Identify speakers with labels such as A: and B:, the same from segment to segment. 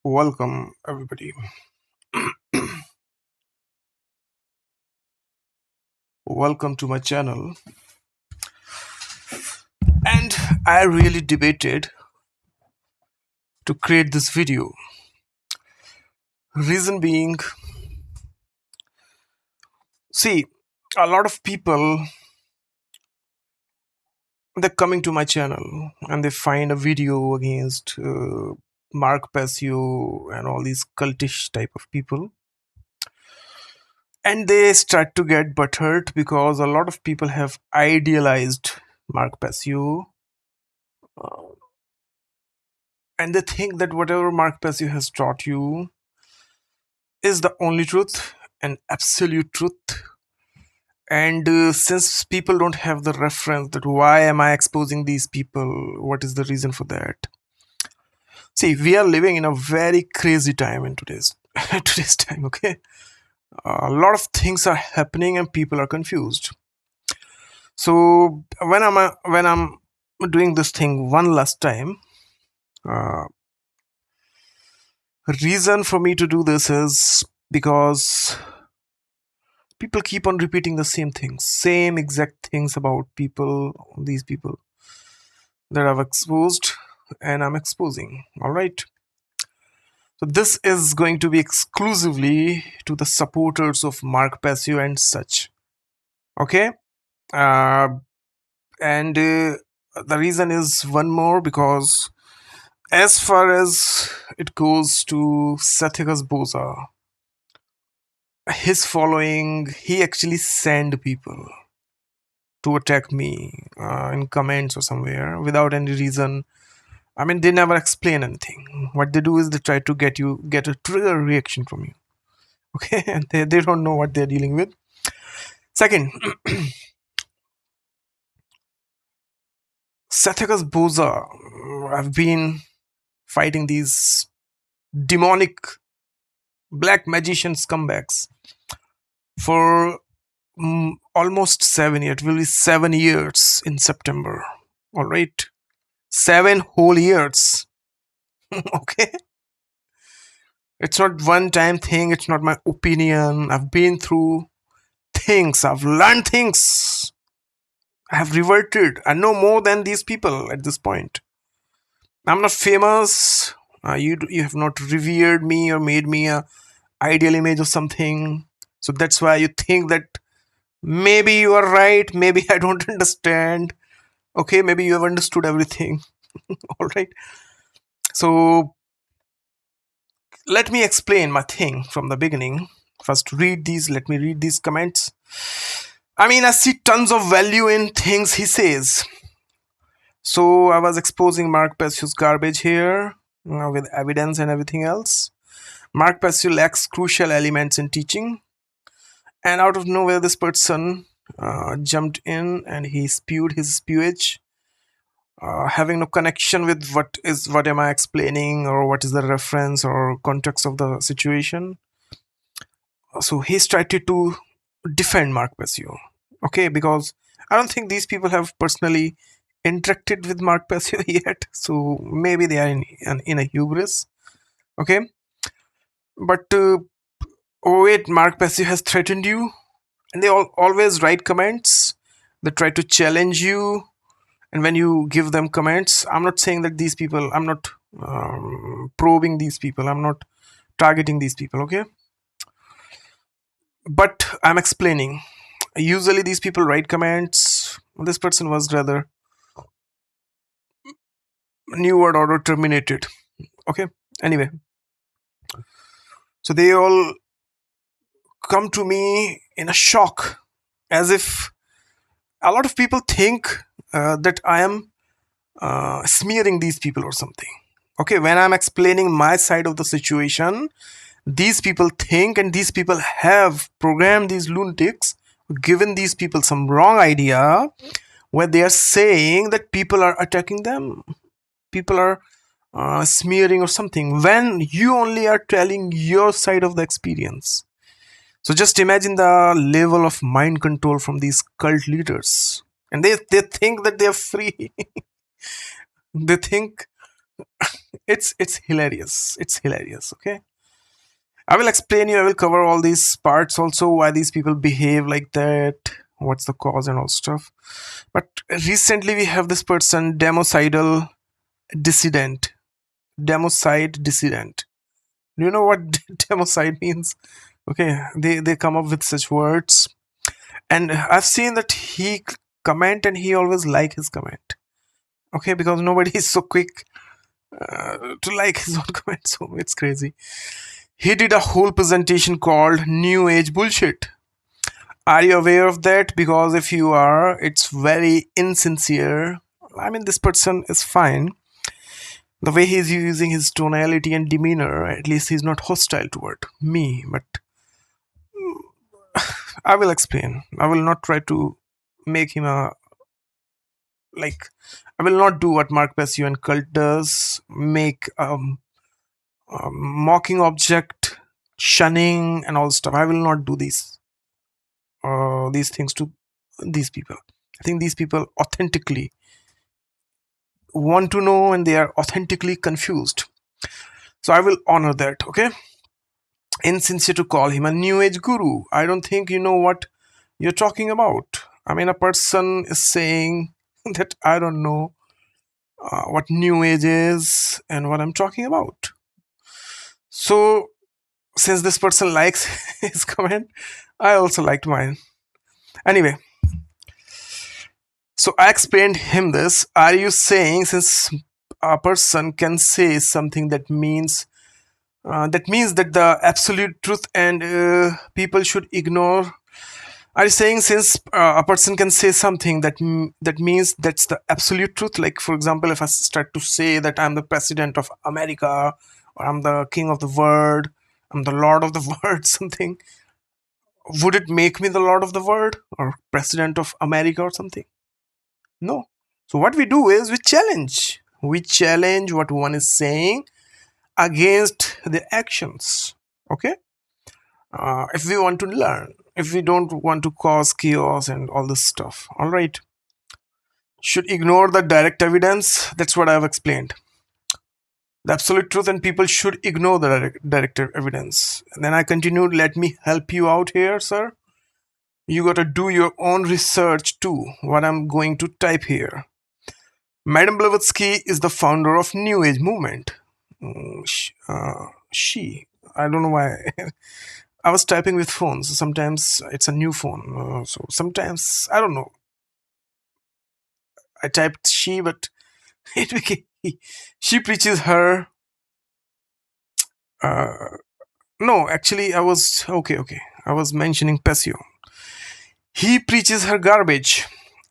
A: Welcome, everybody. Welcome to my channel. And I really debated to create this video. Reason being, see, a lot of people they're coming to my channel and they find a video against Mark Passio and all these cultish type of people, and they start to get butthurt because a lot of people have idealized Mark Passio, and they think that whatever Mark Passio has taught you is the only truth and absolute truth. And since people don't have the reference that why am I exposing these people, what is the reason for that? See, we are living in a very crazy time in today's today's time. Okay, a lot of things are happening and people are confused. So when I'm doing this thing one last time, uh, reason for me to do this is because people keep on repeating the same things, same exact things about these people that I've exposed and I'm exposing. All right. So this is going to be exclusively to the supporters of Mark Passio and such. Okay. Uh, and the reason is one more because as far as it goes to Sathikas Boza, his following, he actually sent people to attack me in comments or somewhere without any reason. I mean, they never explain anything. What they do is they try to get a trigger reaction from you. Okay, and they don't know what they're dealing with. Second, Sathikas Boza, I've been fighting these demonic black magician scumbags for almost 7 years. It will be 7 years in September. All right, 7 whole years. Okay, it's not one time thing. It's not my opinion. I've been through things. I've learned things. I have reverted. I know more than these people at this point. I'm not famous. You have not revered me or made me a ideal image of something. So that's why you think that maybe you are right. Maybe I don't understand. Okay, maybe you have understood everything. All right. So let me explain my thing from the beginning. First, let me read these comments. I mean, I see tons of value in things he says. So I was exposing Mark Passio's garbage here with evidence and everything else. Mark Passio lacks crucial elements in teaching. And out of nowhere, this person jumped in and he spewed his spewage, having no connection with what am I explaining or what is the reference or context of the situation. So he started to defend Mark Passio. Okay, because I don't think these people have personally interacted with Mark Passio yet. So maybe they are in a hubris. Okay, but oh wait, Mark Passio has threatened you, and they always write comments. They try to challenge you, and when you give them comments, I'm not saying that these people. I'm not probing these people. I'm not targeting these people. Okay, but I'm explaining. Usually, these people write comments. This person was rather new word order terminated. Okay. Anyway, so they all come to me in a shock, as if a lot of people think that I am smearing these people or something. Okay, when I'm explaining my side of the situation, these people think and these people have programmed these lunatics, given these people some wrong idea where they are saying that people are attacking them, people are smearing or something, when you only are telling your side of the experience. So just imagine the level of mind control from these cult leaders. And they think that they're free. They think It's hilarious. It's hilarious. Okay. I will explain you. I will cover all these parts also, why these people behave like that, what's the cause and all stuff. But recently we have this person, democidal dissident. Democide dissident. Do you know what democide means? Okay, they come up with such words, and I've seen that he comment and he always like his comment. Okay, because nobody is so quick to like his own comment, so it's crazy. He did a whole presentation called New Age Bullshit. Are you aware of that? Because if you are, it's very insincere. I mean, this person is fine. The way he's using his tonality and demeanor, at least he's not hostile toward me. But I will explain. I will not try to make him a like. I will not do what Mark Passio and cult does. Make mocking object, shunning, and all stuff. I will not do these things to these people. I think these people authentically want to know and they are authentically confused. So I will honor that, okay? Insincere to call him a new age guru. I don't think you know what you're talking about. I mean, a person is saying that I don't know what new age is and what I'm talking about. So, since this person likes his comment, I also liked mine. Anyway, so I explained him this. Are you saying since a person can say something that means that the absolute truth and people should ignore? Are you saying since a person can say something that means that's the absolute truth? Like for example, if I start to say that I'm the president of America or I'm the king of the world, I'm the lord of the world, something, would it make me the lord of the world or president of America or something? No. So what we do is we challenge. We challenge what one is saying against the actions. Okay? If we want to learn, if we don't want to cause chaos and all this stuff. All right. Should ignore the direct evidence. That's what I've explained. The absolute truth, and people should ignore the direct evidence. And then I continued, let me help you out here, sir. You got to do your own research too. What I'm going to type here. Madame Blavatsky is the founder of New Age movement. She. I don't know why. I was typing with phones. Sometimes it's a new phone. So sometimes, I don't know. I typed she, but it became he. She preaches her. No, actually, I was. Okay. I was mentioning Passio. He preaches her garbage.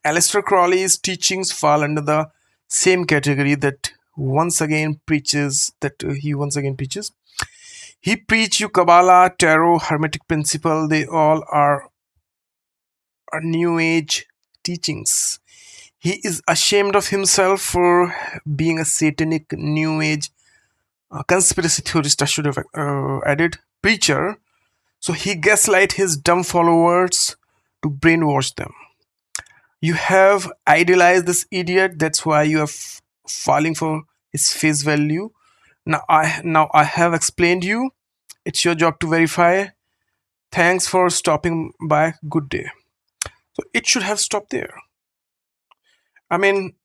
A: Aleister Crowley's teachings fall under the same category that he once again preaches. He preach you Kabbalah, Tarot, Hermetic Principle. They all are New Age teachings. He is ashamed of himself for being a satanic New Age conspiracy theorist. I should have added preacher. So he gaslight his dumb followers to brainwash them. You have idealized this idiot. That's why you are falling for his face value. Now I have explained you. It's your job to verify. Thanks for stopping by. Good day. So it should have stopped there. I mean,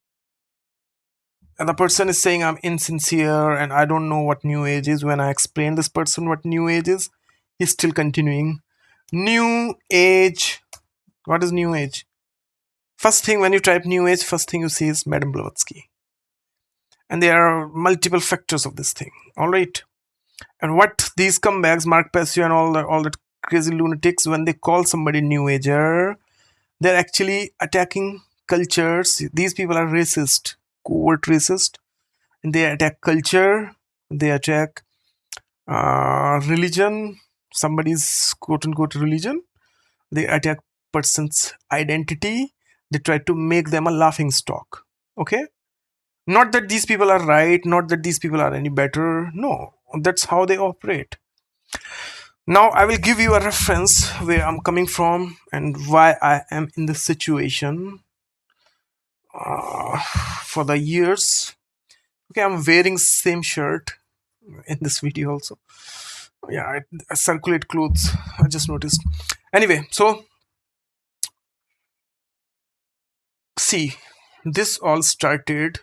A: the person is saying I'm insincere and I don't know what New Age is. When I explain this person what New Age is, he's still continuing. New Age. What is New Age? First thing when you type New Age, first thing you see is Madame Blavatsky. And there are multiple factors of this thing. All right. And what these comebacks, Mark Passio and all that crazy lunatics, when they call somebody New Ager, they're actually attacking cultures. These people are racist, covert racist, and they attack culture. They attack religion, somebody's quote unquote religion. They attack person's identity. They try to make them a laughing stock. Okay. Not that these people are right, not that these people are any better. No, that's how they operate. Now, I will give you a reference where I'm coming from and why I am in this situation for the years. Okay, I'm wearing same shirt in this video also. Yeah, I circulate clothes. I just noticed. Anyway, so see, this all started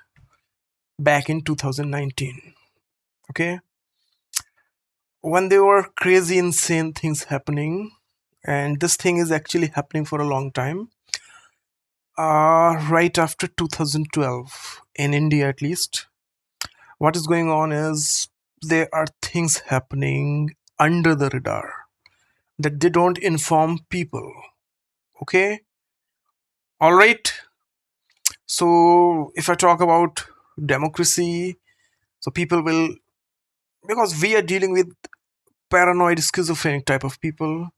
A: back in 2019. Okay, when there were crazy, insane things happening, and this thing is actually happening for a long time. Right after 2012, in India at least, what is going on is there are things happening under the radar that they don't inform people. Okay, all right. So if I talk about democracy, so people will, because we are dealing with paranoid schizophrenic type of people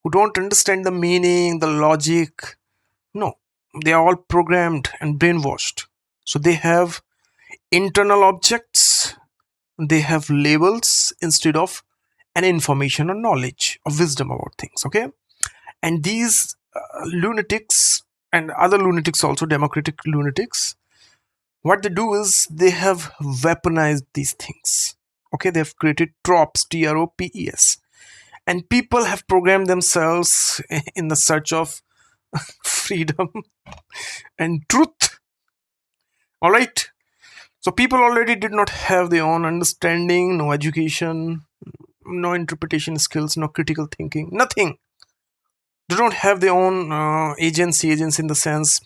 A: who don't understand the meaning, the logic. No, they are all programmed and brainwashed. So they have internal objects, they have labels instead of an information or knowledge or wisdom about things. Okay, and these lunatics and other lunatics also, democratic lunatics, what they do is they have weaponized these things. Okay, they have created tropes, tropes, and people have programmed themselves in the search of freedom and truth. All right, so people already did not have their own understanding, no education, no interpretation skills, no critical thinking, nothing. They don't have their own agency in the sense,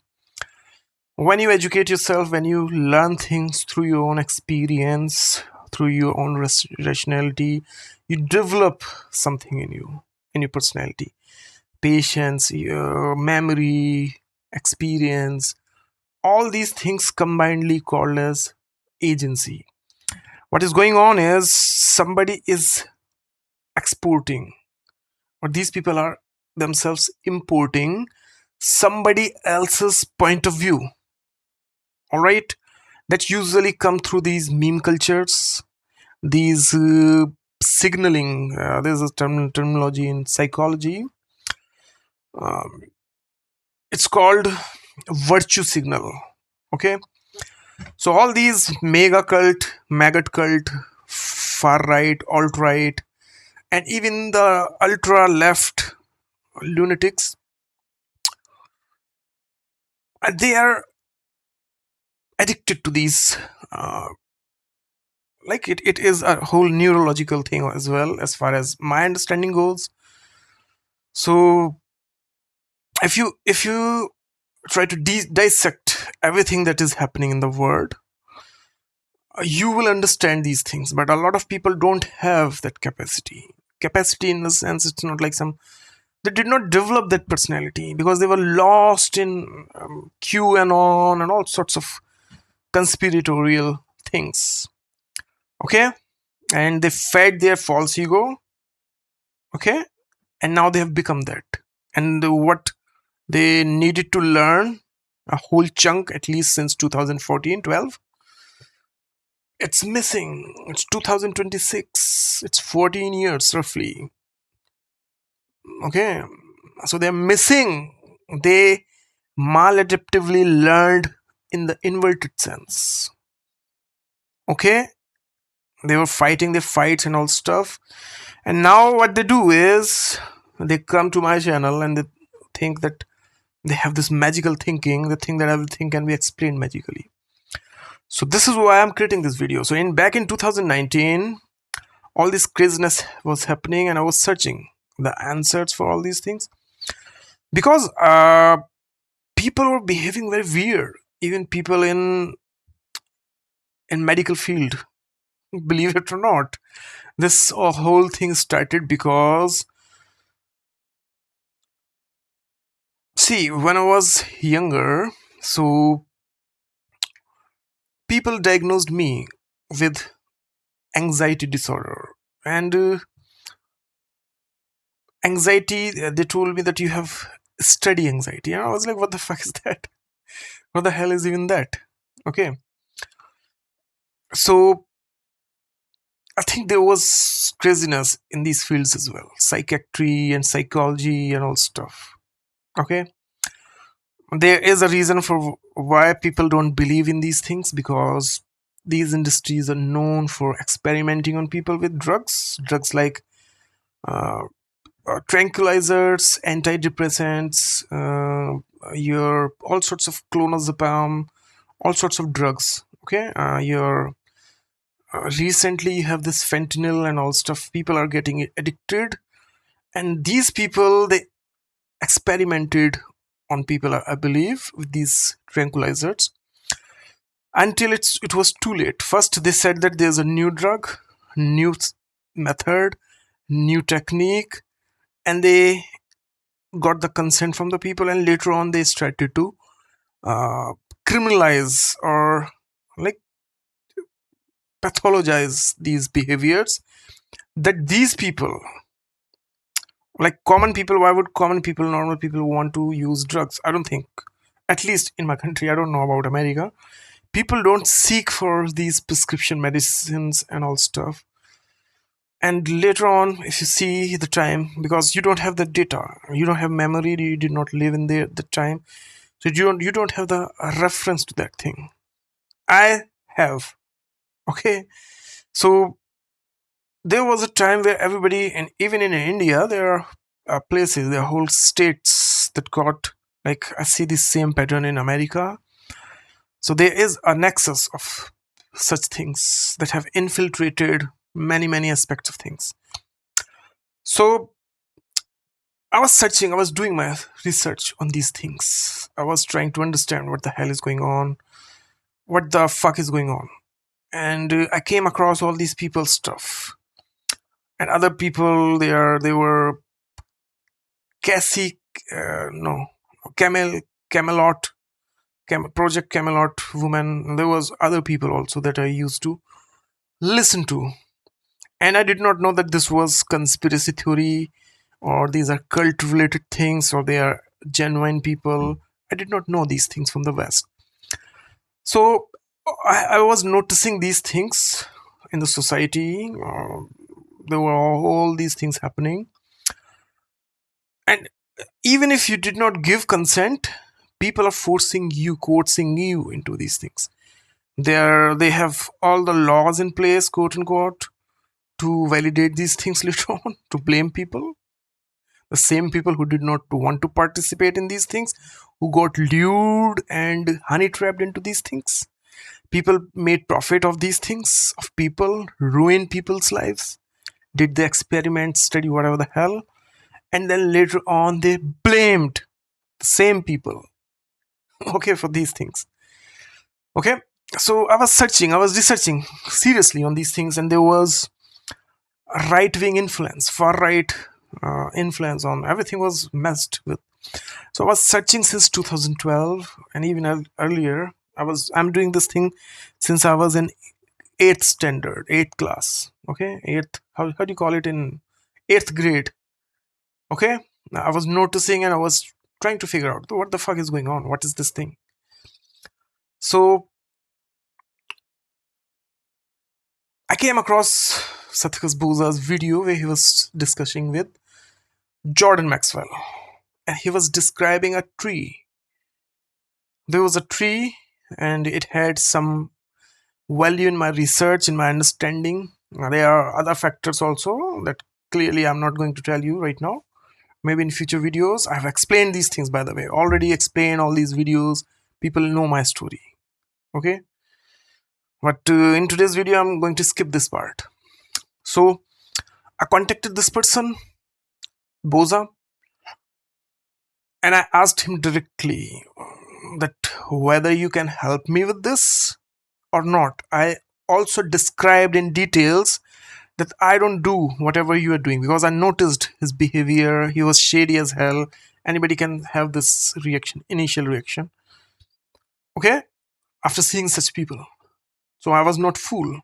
A: when you educate yourself, when you learn things through your own experience, through your own rationality, you develop something in your personality, patience, your memory, experience, all these things combinedly called as agency. What is going on is somebody is exporting, or these people are themselves importing somebody else's point of view. All right, that usually come through these meme cultures, these signaling. There's a terminology in psychology. It's called virtue signal. Okay, so all these mega cult, maggot cult, far right, alt right, and even the ultra left lunatics, they are addicted to these. Like it is a whole neurological thing as well, as far as my understanding goes. So if you try to dissect everything that is happening in the world, you will understand these things. But a lot of people don't have that capacity in the sense, it's not like some, they did not develop that personality because they were lost in QAnon and all sorts of conspiratorial things. Okay, and they fed their false ego. Okay, and now they have become that. And what they needed to learn, a whole chunk at least since 2014 12, it's missing. It's 2026, it's 14 years roughly. Okay, so they're missing. They maladaptively learned in the inverted sense. Okay, they were fighting their fights and all stuff, and now what they do is they come to my channel and they think that they have this magical thinking. They think that everything can be explained magically. So this is why I'm creating this video. So back in 2019, all this craziness was happening, and I was searching the answers for all these things because people were behaving very weird. Even people in medical field, believe it or not, this whole thing started because, see, when I was younger, so people diagnosed me with anxiety disorder. And anxiety, they told me that you have study anxiety, and I was like, what the fuck is that? What the hell is even that? Okay, so I think there was craziness in these fields as well, psychiatry and psychology and all stuff. Okay, there is a reason for why people don't believe in these things, because these industries are known for experimenting on people with drugs like uh, tranquilizers, antidepressants, your all sorts of clonazepam, all sorts of drugs. Okay, your recently you have this fentanyl and all stuff. People are getting addicted, and these people they experimented on people, I believe, with these tranquilizers until it was too late. First, they said that there's a new drug, new method, new technique, and they got the consent from the people, and later on they started to uh, criminalize or like pathologize these behaviors that these people, like common people, why would common people, normal people want to use drugs? I don't think, at least in my country, I don't know about America, people don't seek for these prescription medicines and all stuff. And later on, if you see the time, because you don't have the data, you don't have memory, you did not live in the time, so you don't have the reference to that thing. I have. Okay, so there was a time where everybody, and even in India, there are places, there are whole states that got, like, I see this same pattern in America. So there is a nexus of such things that have infiltrated many aspects of things. So I was doing my research on these things. I was trying to understand what the hell is going on, what the fuck is going on. And I came across all these people's stuff. And other people, they were Cassie, no, Camelot, Project Camelot woman. There was other people also that I used to listen to. And I did not know that this was conspiracy theory or these are cult related things or they are genuine people. I did not know these things from the West. So I was noticing these things in the society. There were all these things happening. And even if you did not give consent, people are forcing you, coercing you into these things. They have all the laws in place, quote unquote, to validate these things later on, to blame people. The same people who did not want to participate in these things, who got lured and honey trapped into these things. People made profit of these things, of people, ruined people's lives, did the experiment, study, whatever the hell, and then later on they blamed the same people, okay, for these things. Okay, so I was researching seriously on these things, and there was right wing influence, far right influence on everything was messed with. So I was searching since 2012, and even earlier. I'm doing this thing since I was in eighth standard, eighth class. Okay, eighth. How do you call it in eighth grade? Okay, I was noticing and I was trying to figure out what the fuck is going on. What is this thing? So I came across Sathikas Boza's video where he was discussing with Jordan Maxwell, and he was describing a tree. There was a tree, and it had some value in my research, in my understanding. There are other factors also that clearly I'm not going to tell you right now. Maybe in future videos. I've explained these things, by the way. Already explained all these videos. People know my story. Okay? But in today's video, I'm going to skip this part. So I contacted this person, Boza, and I asked him directly that whether you can help me with this or not. I also described in details that I don't do whatever you are doing because I noticed his behavior. He was shady as hell. Anybody can have this reaction, initial reaction. Okay? After seeing such people. So I was not fool.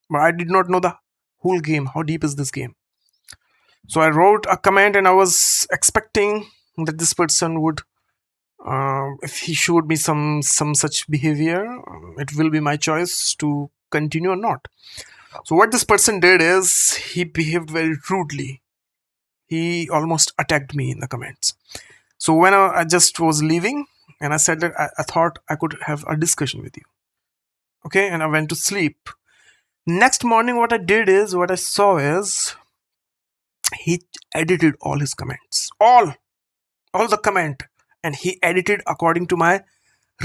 A: But I did not know the whole game. How deep is this game? So I wrote a comment and I was expecting that this person would, if he showed me some such behavior, it will be my choice to continue or not. So what this person did is he behaved very rudely. He almost attacked me in the comments. So when I just was leaving, and I said that I thought I could have a discussion with you. Okay, and I went to sleep. Next morning, what I saw is he edited all his comments, all the comment, and he edited according to my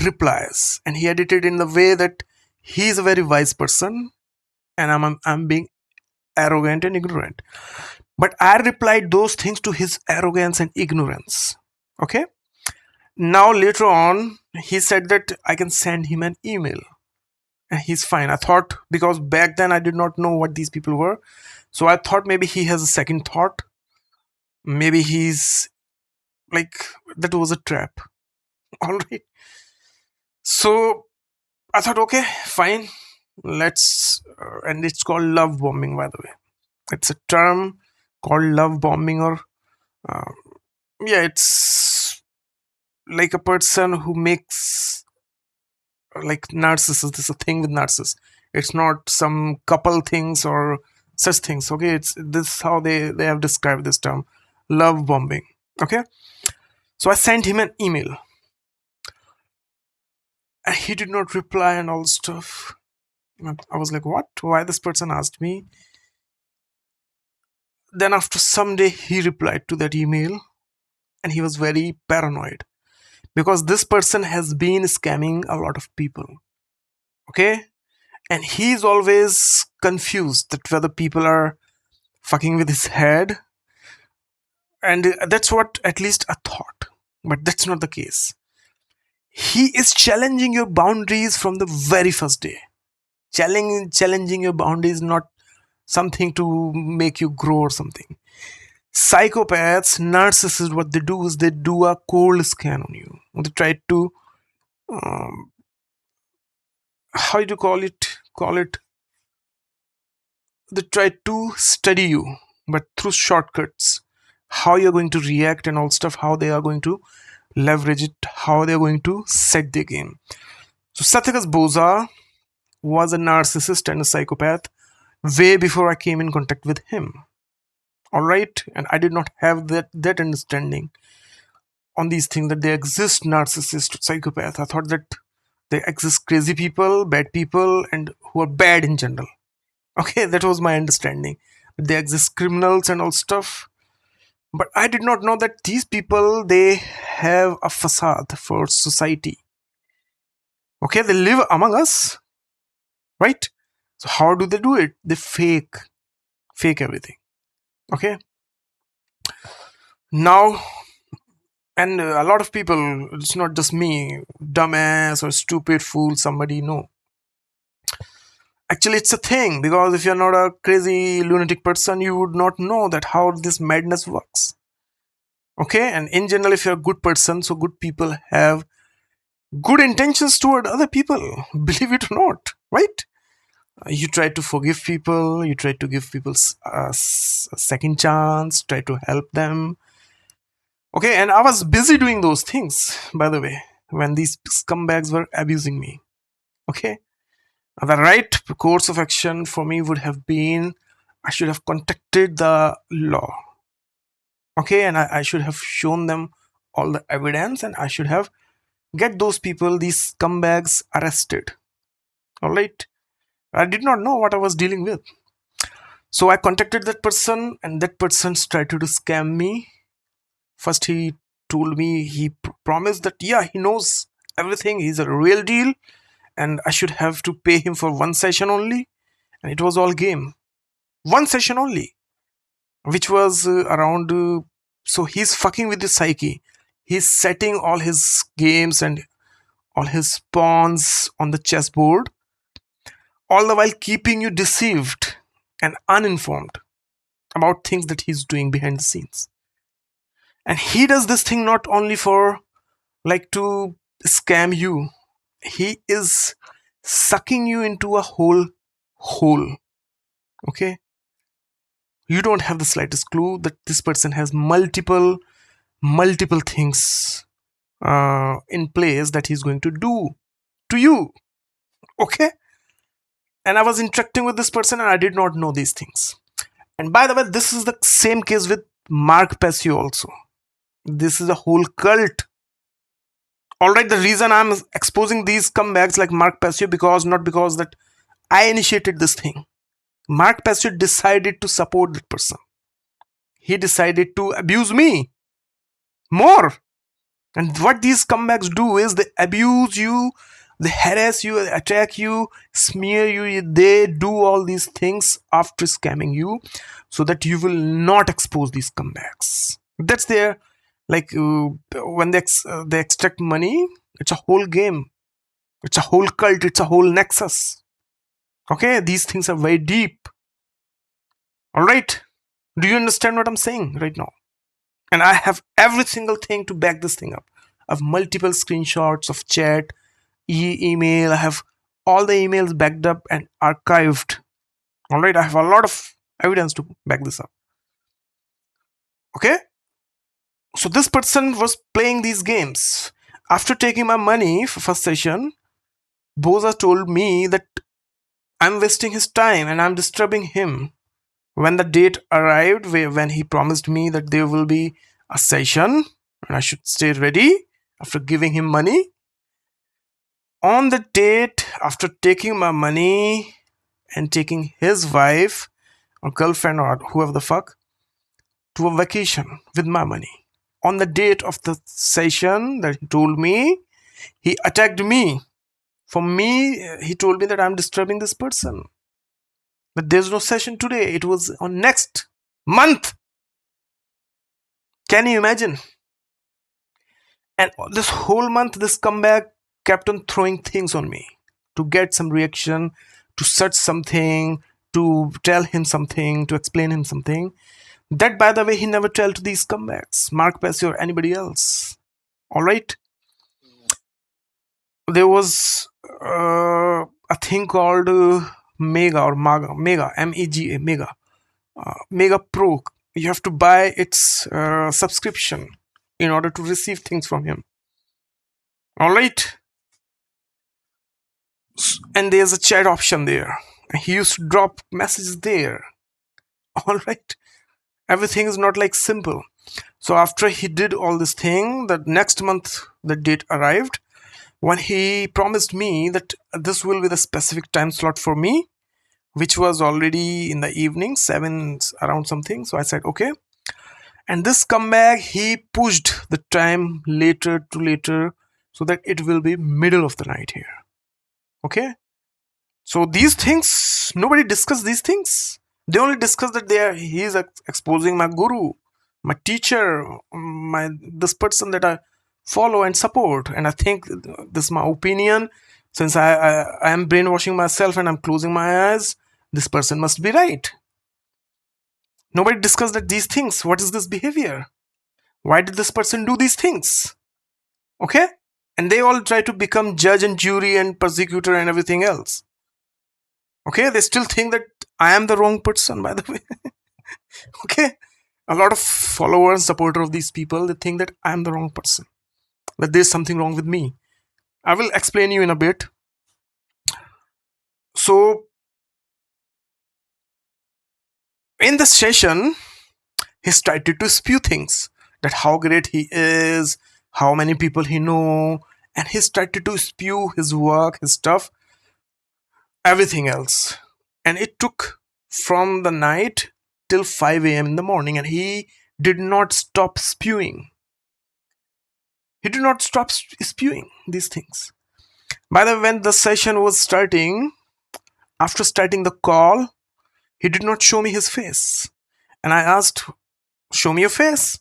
A: replies, and he edited in the way that he's a very wise person, and I'm being arrogant and ignorant. But I replied those things to his arrogance and ignorance. Okay. Now later on, he said that I can send him an email, and he's fine. I thought, because back then I did not know what these people were, so I thought maybe he has a second thought. Maybe he's like, that was a trap. All right. So I thought, okay, fine. Let's, and it's called love bombing, by the way. It's a term called love bombing, or uh, yeah, it's like a person who makes, like narcissists. This is a thing with narcissists. It's not some couple things or such things. Okay, it's this is how they have described this term, love bombing. Okay, so I sent him an email, and he did not reply and all stuff. I was like, what? Why this person asked me? Then after some day, he replied to that email, and he was very paranoid because this person has been scamming a lot of people. Okay, and he's always confused that whether people are fucking with his head, and that's what at least I thought, but that's not the case. He is challenging your boundaries from the very first day. Challenging your boundaries, not something to make you grow or something. Psychopaths, narcissists, what they do is they do a cold scan on you. They try to, um, how do you call it, they try to study you, but through shortcuts, how you're going to react and all stuff, how they are going to leverage it, how they're going to set the game. So Satyakas Boza was a narcissist and a psychopath way before I came in contact with him. All right, and I did not have that understanding on these things, that they exist narcissist, psychopath. I thought that they exist crazy people, bad people, and who are bad in general. Okay, that was my understanding. They exist criminals and all stuff. But I did not know that these people, they have a facade for society. Okay, they live among us, right? So how do they do it? They fake everything. Okay. Now, and a lot of people, it's not just me, dumbass or stupid fool, somebody, no. Actually, it's a thing, because if you're not a crazy lunatic person, you would not know that how this madness works. Okay, and in general, if you're a good person, so good people have good intentions toward other people, believe it or not, right? You try to forgive people, you try to give people a second chance, try to help them. Okay, and I was busy doing those things, by the way, when these scumbags were abusing me. Okay, the right course of action for me would have been, I should have contacted the law. Okay, and I should have shown them all the evidence, and I should have get those people, these scumbags, arrested. All right, I did not know what I was dealing with. So I contacted that person, and that person tried to scam me. First, he told me, he promised that, yeah, he knows everything, he's a real deal, and I should have to pay him for one session only. And it was all game. One session only, which was around. So he's fucking with the psyche. He's setting all his games and all his pawns on the chessboard, all the while keeping you deceived and uninformed about things that he's doing behind the scenes. And he does this thing not only for, like, to scam you, he is sucking you into a whole hole. Okay, you don't have the slightest clue that this person has multiple things in place that he's going to do to you. Okay, and I was interacting with this person, and I did not know these things. And by the way, this is the same case with Mark Passio also. This is a whole cult All right, the reason I'm exposing these comebacks like Mark Passio, because not because that I initiated this thing. Mark Passio decided to support that person. He decided to abuse me more. And what these comebacks do is they abuse you, they harass you, attack you, smear you. They do all these things after scamming you so that you will not expose these comebacks. That's their, like, when they extract money, it's a whole game. It's a whole cult. It's a whole nexus. Okay, these things are very deep. All right. Do you understand what I'm saying right now? And I have every single thing to back this thing up. I have multiple screenshots of chat, email. I have all the emails backed up and archived. All right, I have a lot of evidence to back this up. Okay, so this person was playing these games. After taking my money for first session, Boza told me that I'm wasting his time and I'm disturbing him. When the date arrived, when he promised me that there will be a session and I should stay ready after giving him money, on the date, after taking my money and taking his wife or girlfriend or whoever the fuck to a vacation with my money, on the date of the session that he told me, he attacked me. For me, he told me that I'm disturbing this person. But there's no session today. It was on next month. Can you imagine? And this whole month, this comeback kept on throwing things on me to get some reaction, to search something, to tell him something, to explain him something. That, by the way, he never tell to these comebacks, Mark Passio or anybody else. All right. There was a thing called Mega or Maga, Mega, MEGA, Mega, Mega Pro. You have to buy its subscription in order to receive things from him. All right. And there's a chat option there. He used to drop messages there. All right. Everything is not like simple. So after he did all this thing, the next month the date arrived when he promised me that this will be the specific time slot for me, which was already in the evening, 7 around something. So I said, okay. And this comeback, he pushed the time later to later so that it will be middle of the night here. Okay. So these things, nobody discuss these things. They only discuss that he is exposing my guru, my teacher, this person that I follow and support. And I think this is my opinion. Since I am brainwashing myself and I'm closing my eyes, this person must be right. Nobody discussed that these things. What is this behavior? Why did this person do these things? Okay? And they all try to become judge and jury and persecutor and everything else. Okay, they still think that I am the wrong person, by the way. Okay, a lot of followers, supporter of these people, they think that I am the wrong person, that there's something wrong with me. I will explain you in a bit. So, in the session, he started to spew things that how great he is, how many people he know, and he started to spew his work, his stuff, everything else. And it took from the night till 5 a.m. in the morning, and he did not stop spewing. He did not stop spewing these things. By the way, when the session was starting, after starting the call, he did not show me his face. And I asked, show me your face.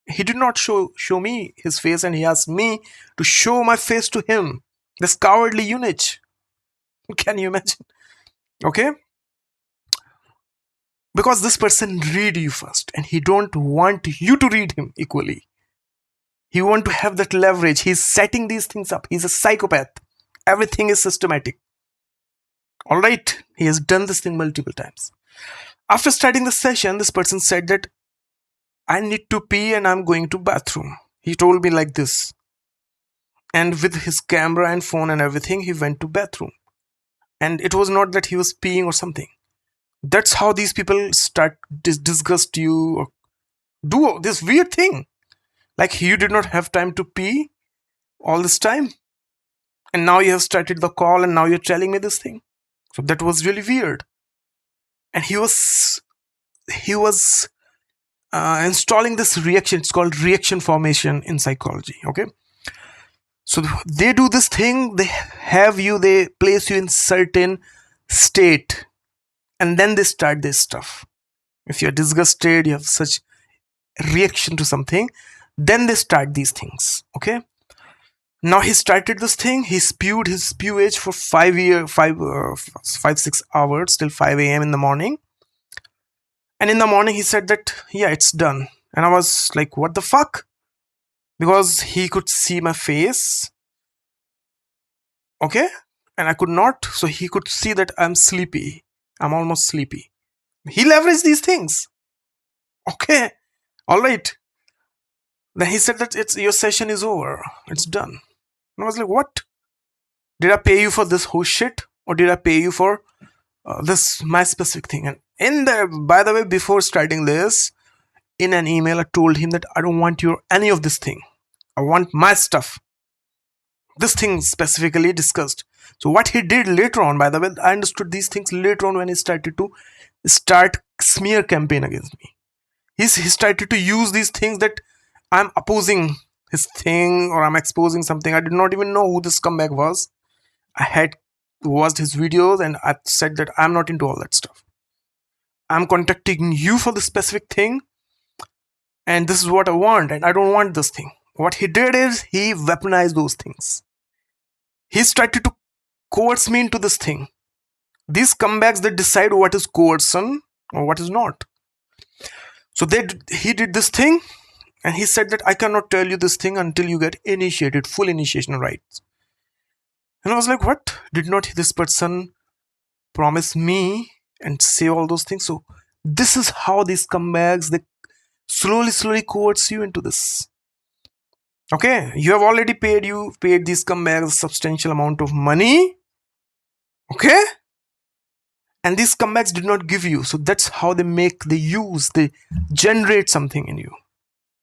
A: He did not show me his face, and he asked me to show my face to him. This cowardly unit. Can you imagine? Okay? Because this person read you first, and he don't want you to read him equally. He want to have that leverage. He's setting these things up. He's a psychopath. Everything is systematic. All right, he has done this thing multiple times. After starting the session, this person said that I need to pee and I'm going to bathroom. He told me like this. And with his camera and phone and everything, he went to bathroom. And it was not that he was peeing or something. That's how these people start disgust you or do this weird thing. Like you did not have time to pee. all this time, and now you have started the call, and now you're telling me this thing. So that was really weird. And he was installing this reaction. It's called reaction formation in psychology. Okay, so they do this thing. They place you in certain state, and then they start this stuff. If you're disgusted, you have such reaction to something, then they start these things. Okay, now he started this thing. He spewed his spewage for 5 6 hours till 5 a.m. in the morning. And in the morning he said that, yeah, it's done. And I was like, what the fuck? Because he could see my face. Okay, and I could not. So he could see that I'm sleepy. I'm almost sleepy. He leveraged these things. Okay, all right. Then he said that your session is over. It's done. And I was like, what? Did I pay you for this whole shit? Or did I pay you for this my specific thing? And by the way, before starting this, in an email, I told him that I don't want any of this thing. I want my stuff. This thing specifically discussed. So what he did later on, by the way, I understood these things later on when he started to start smear campaign against me. He started to use these things that I'm opposing his thing or I'm exposing something. I did not even know who this scumbag was. I had watched his videos and I said that I'm not into all that stuff. I'm contacting you for the specific thing, and this is what I want, and I don't want this thing. What he did is he weaponized those things. He started to coerce me into this thing. These comebacks that decide what is coercion or what is not. So he did this thing, and he said that I cannot tell you this thing until you get initiated, full initiation rights. And I was like, what? Did not this person promise me and say all those things? So this is how these comebacks, they slowly coerce you into this. Okay, you have already paid these comebacks a substantial amount of money. Okay, and these comebacks did not give you. So that's how they generate something in you.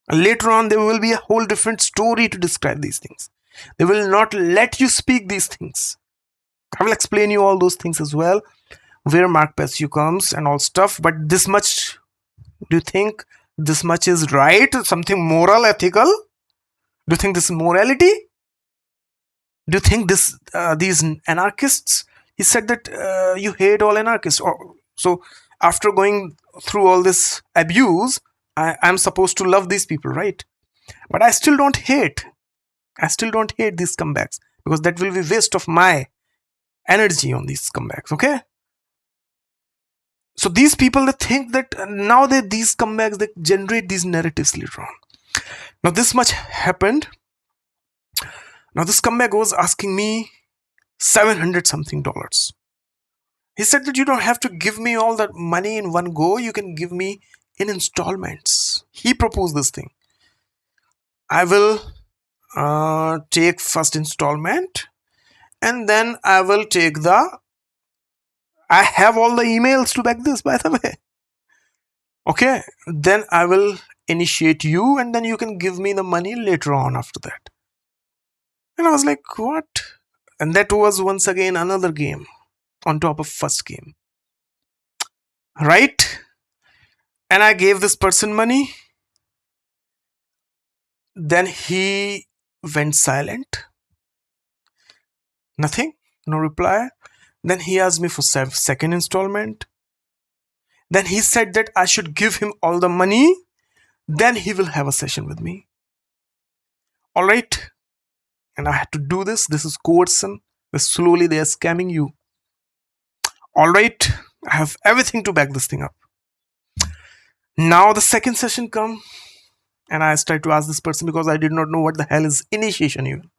A: And later on, there will be a whole different story to describe these things. They will not let you speak these things. I will explain you all those things as well, where Mark Passio comes and all stuff. But this much, do you think this much is right? Something moral, ethical? Do you think this is morality? Do you think these anarchists? He said that you hate all anarchists. So after going through all this abuse, I'm supposed to love these people, right? But I still don't hate. I still don't hate these comebacks because that will be waste of my energy on these comebacks. Okay. So these people, they think that now that these comebacks, they generate these narratives later on. Now this much happened. Now this comeback was asking me $700 something. He said that you don't have to give me all that money in one go. You can give me in installments. He proposed this thing. I will take first installment, and then I will take I have all the emails to back this, by the way. Okay, then I will initiate you, and then you can give me the money later on after that. And I was like, what? And that was once again another game on top of first game. Right? And I gave this person money. Then he went silent. Nothing. No reply. Then he asked me for second installment. Then he said that I should give him all the money. Then he will have a session with me. All right. And I had to do this. This is coercion. Slowly they are scamming you. All right. I have everything to back this thing up. Now the second session come. And I started to ask this person because I did not know what the hell is initiation even.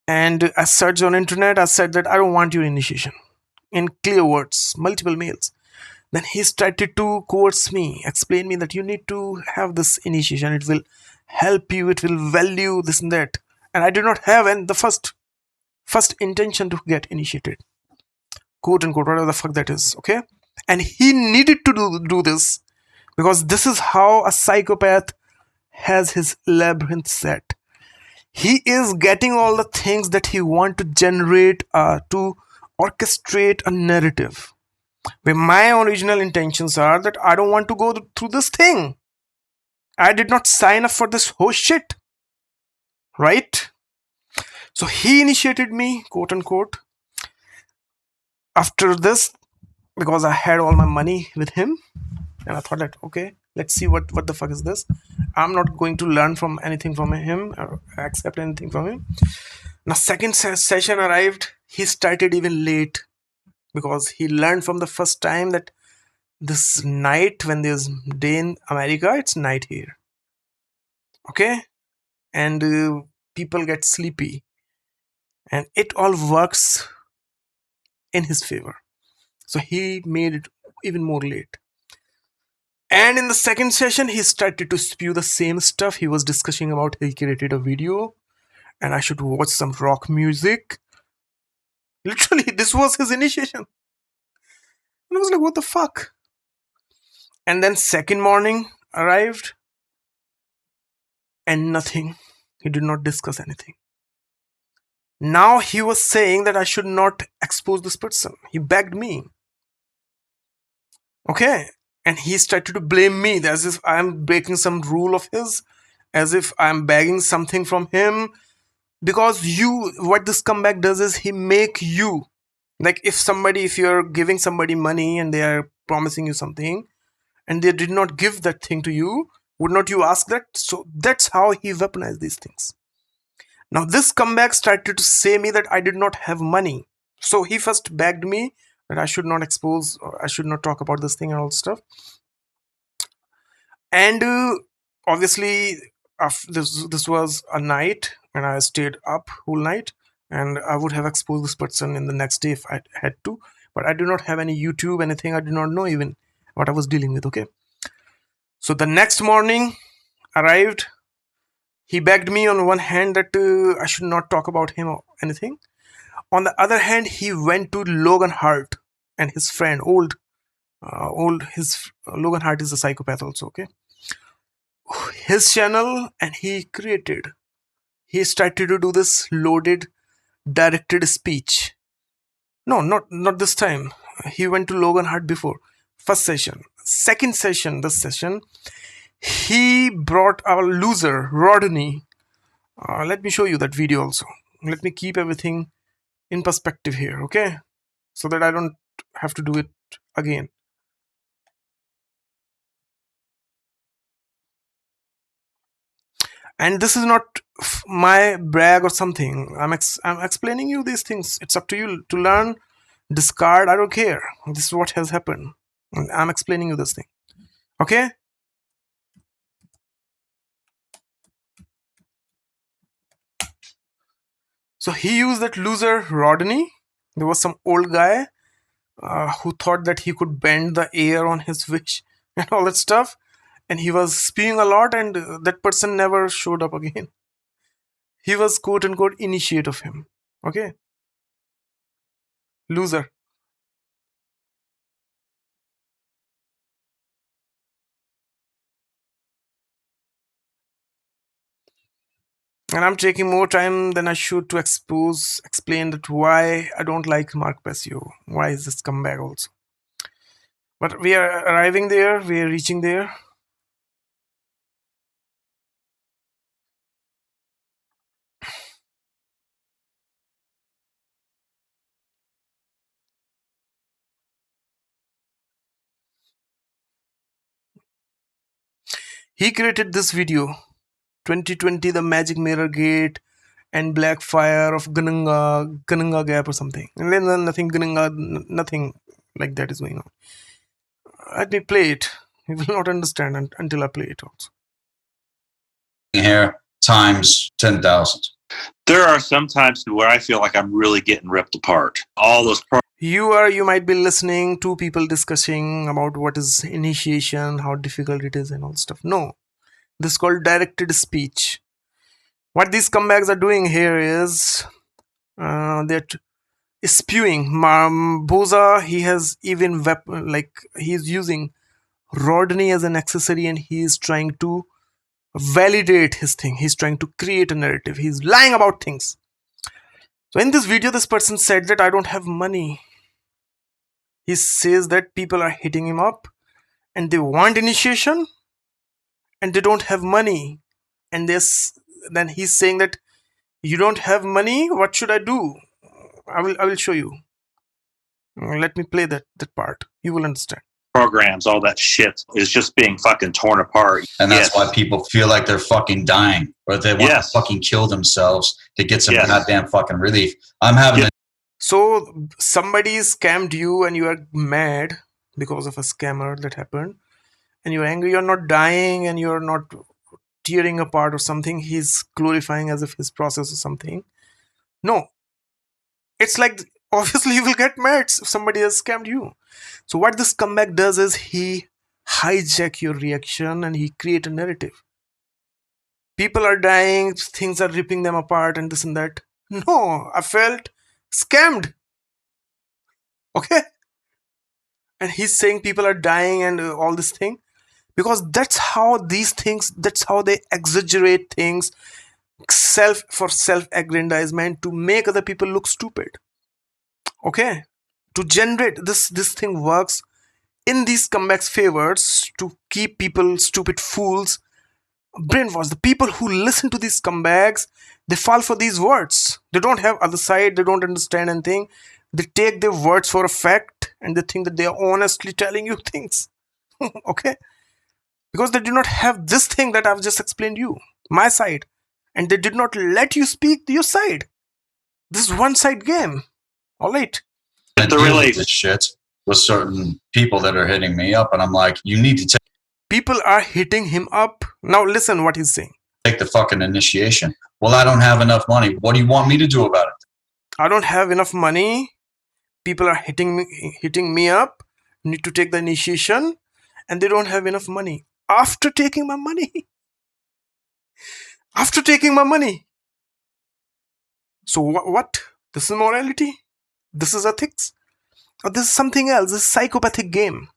A: And I searched on internet. I said that I don't want your initiation. In clear words, multiple mails. Then he started to coerce me, explain me that you need to have this initiation. It will help you. It will value this and that. And I did not have the first intention to get initiated. Quote unquote, whatever the fuck that is. Okay. And he needed to do this because this is how a psychopath has his labyrinth set. He is getting all the things that he want to generate, to orchestrate a narrative. Where my original intentions are that I don't want to go through this thing. I did not sign up for this whole shit, right? So he initiated me, quote unquote, after this, because I had all my money with him, and I thought that okay, let's see what the fuck is this. I'm not going to learn from anything from him or accept anything from him. Now, second session arrived. He started even late because he learned from the first time that this night when there's day in America, it's night here. Okay, and people get sleepy, and it all works in his favor. So he made it even more late. And in the second session, he started to spew the same stuff. He was discussing about he created a video and I should watch some rock music. Literally, this was his initiation. And I was like, what the fuck? And then second morning arrived and nothing. He did not discuss anything. Now he was saying that I should not expose this person. He begged me. Okay. And he started to blame me as if I'm breaking some rule of his, as if I'm begging something from him. Because what this comeback does is he make you, like if you're giving somebody money and they are promising you something and they did not give that thing to you, would not you ask that? So that's how he weaponized these things. Now this comeback started to say me that I did not have money. So he first begged me that I should not expose, or I should not talk about this thing and all stuff. And obviously, this was a night, and I stayed up whole night, and I would have exposed this person in the next day if I had to. But I do not have any YouTube, anything. I do not know even what I was dealing with. Okay. So the next morning arrived. He begged me on one hand that I should not talk about him or anything. On the other hand, he went to Logan Hart and his friend, Logan Hart is a psychopath also. Okay, his channel, and he started to do this loaded directed speech. No, not this time. He went to Logan Hart before. First session. Second session, this session, he brought our loser, Rodney. Let me show you that video also. Let me keep everything in perspective here, okay? So that I don't have to do it again. And this is not my brag or something. I'm explaining you these things. It's up to you to learn, discard. I don't care. This is what has happened. I'm explaining you this thing. Okay? So he used that loser Rodney. There was some old guy who thought that he could bend the air on his wish and all that stuff. And he was spewing a lot, and that person never showed up again. He was quote unquote initiate of him. Okay? Loser. And I'm taking more time than I should to explain that why I don't like Mark Passio. Why is this comeback also? But we are arriving there, we are reaching there. He created this video, 2020, the Magic Mirror Gate and Black Fire of Gananga Gap or something. And then nothing nothing like that is going on. Let me play it. You will not understand until I play it also.
B: Here times 10,000.
C: There are some times where I feel like I'm really getting ripped apart. All those
A: you might be listening to people discussing about what is initiation, how difficult it is and all stuff. No, this is called directed speech. What these comebacks are doing here is they're spewing. Boza, he has even he's using Rodney as an accessory, and he is trying to validate his thing. He's trying to create a narrative. He's lying about things. So in this video, this person said that I don't have money. He says that people are hitting him up and they want initiation and they don't have money. And then he's saying that you don't have money, what should I do? I will show you. Let me play that part. You will understand.
C: Programs, all that shit is just being fucking torn apart.
B: And that's why people feel like they're fucking dying, or they want to fucking kill themselves to get some goddamn fucking relief. I'm having
A: So somebody scammed you and you are mad because of a scammer that happened, and you're angry. You're not dying and you're not tearing apart or something. He's glorifying as if his process or something. No, it's like, obviously you will get mad if somebody has scammed you. So what this comeback does is he hijack your reaction and he create a narrative. People are dying, things are ripping them apart and this and that. No, I felt scammed. Okay? And he's saying people are dying and all this thing. Because that's how these things, that's how they exaggerate things, self-aggrandizement, to make other people look stupid. Okay? To generate, this thing works in these comebacks favors to keep people stupid fools, brainwashed. The people who listen to these comebacks, they fall for these words. They don't have other side, they don't understand anything. They take their words for a fact and they think that they are honestly telling you things. Okay? Because they do not have this thing that I've just explained you, my side. And they did not let you speak your side. This is one side game. Alright.
B: to deal with this shit with certain people that are hitting me up, and I'm like, you need to
A: People are hitting him up. Now listen what he's saying.
B: take the fucking initiation. Well, I don't have enough money. What do you want me to do about it?
A: I don't have enough money. People are hitting me up. Need to take the initiation, and they don't have enough money. After taking my money. After taking my money. So what? This is morality? This is ethics? Or this is something else? This is psychopathic game.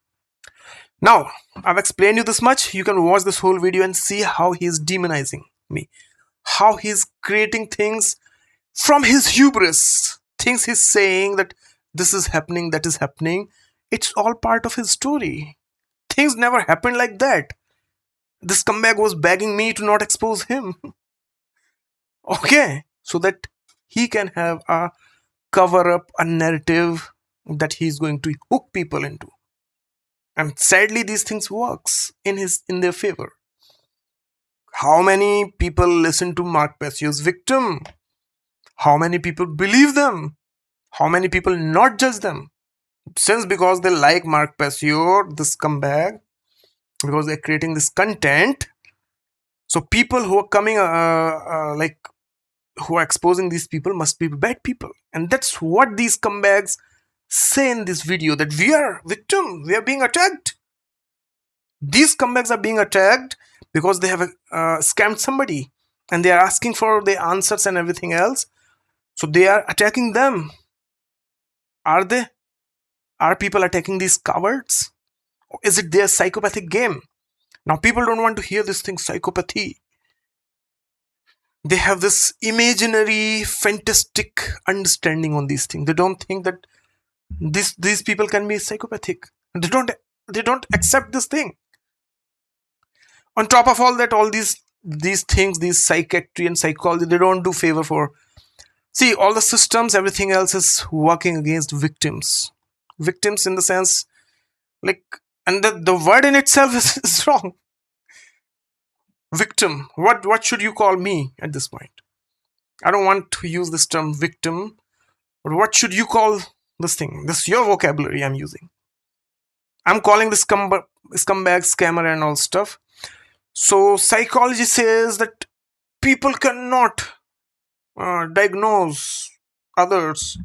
A: Now, I've explained you this much. You can watch this whole video and see how he's demonizing me. How he's creating things from his hubris. Things he's saying that this is happening, that is happening. It's all part of his story. Things never happened like that. This comeback was begging me to not expose him. Okay, so that he can have a cover up, a narrative that he's going to hook people into. And sadly, these things works in their favor. How many people listen to Mark Passio's victim? How many people believe them? How many people not judge them? Since because they like Mark Passio, this comeback, because they're creating this content. So people who are coming, who are exposing these people must be bad people. And that's what these comebacks say in this video, that we are victim, we are being attacked. These comebacks are being attacked because they have scammed somebody and they are asking for the answers and everything else. So they are attacking them. Are they? Are people attacking these cowards? Or is it their psychopathic game? Now people don't want to hear this thing, psychopathy. They have this imaginary, fantastic understanding on these things. They don't think that these people can be psychopathic. They don't accept this thing. On top of all that, all these things, these psychiatry and psychology, they don't do favor for. See, all the systems, everything else is working against victims. Victims in the sense, like, and the word in itself is wrong. Victim. What should you call me at this point? I don't want to use this term victim, but what should you call this thing? This is your vocabulary I'm using. I'm calling this scumbag, scammer and all stuff. So psychology says that people cannot diagnose others.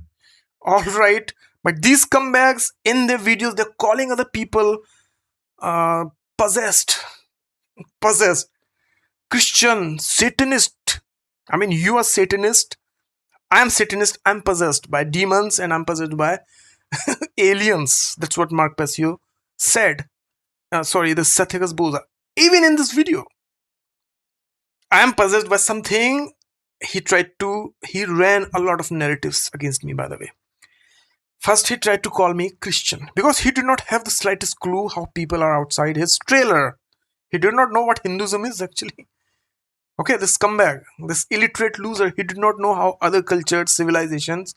A: All right, but these scumbags in their videos, they're calling other people possessed, Christian, Satanist. I mean, you are Satanist. I am Satanist. I'm possessed by demons and I'm possessed by aliens. That's what Mark Passio said. Sorry, this Satyakas Boza. Even in this video. I am possessed by something. He ran a lot of narratives against me, by the way. First, he tried to call me Christian because he did not have the slightest clue how people are outside his trailer. He did not know what Hinduism is actually. Okay, this scumbag, this illiterate loser, he did not know how other cultures, civilizations,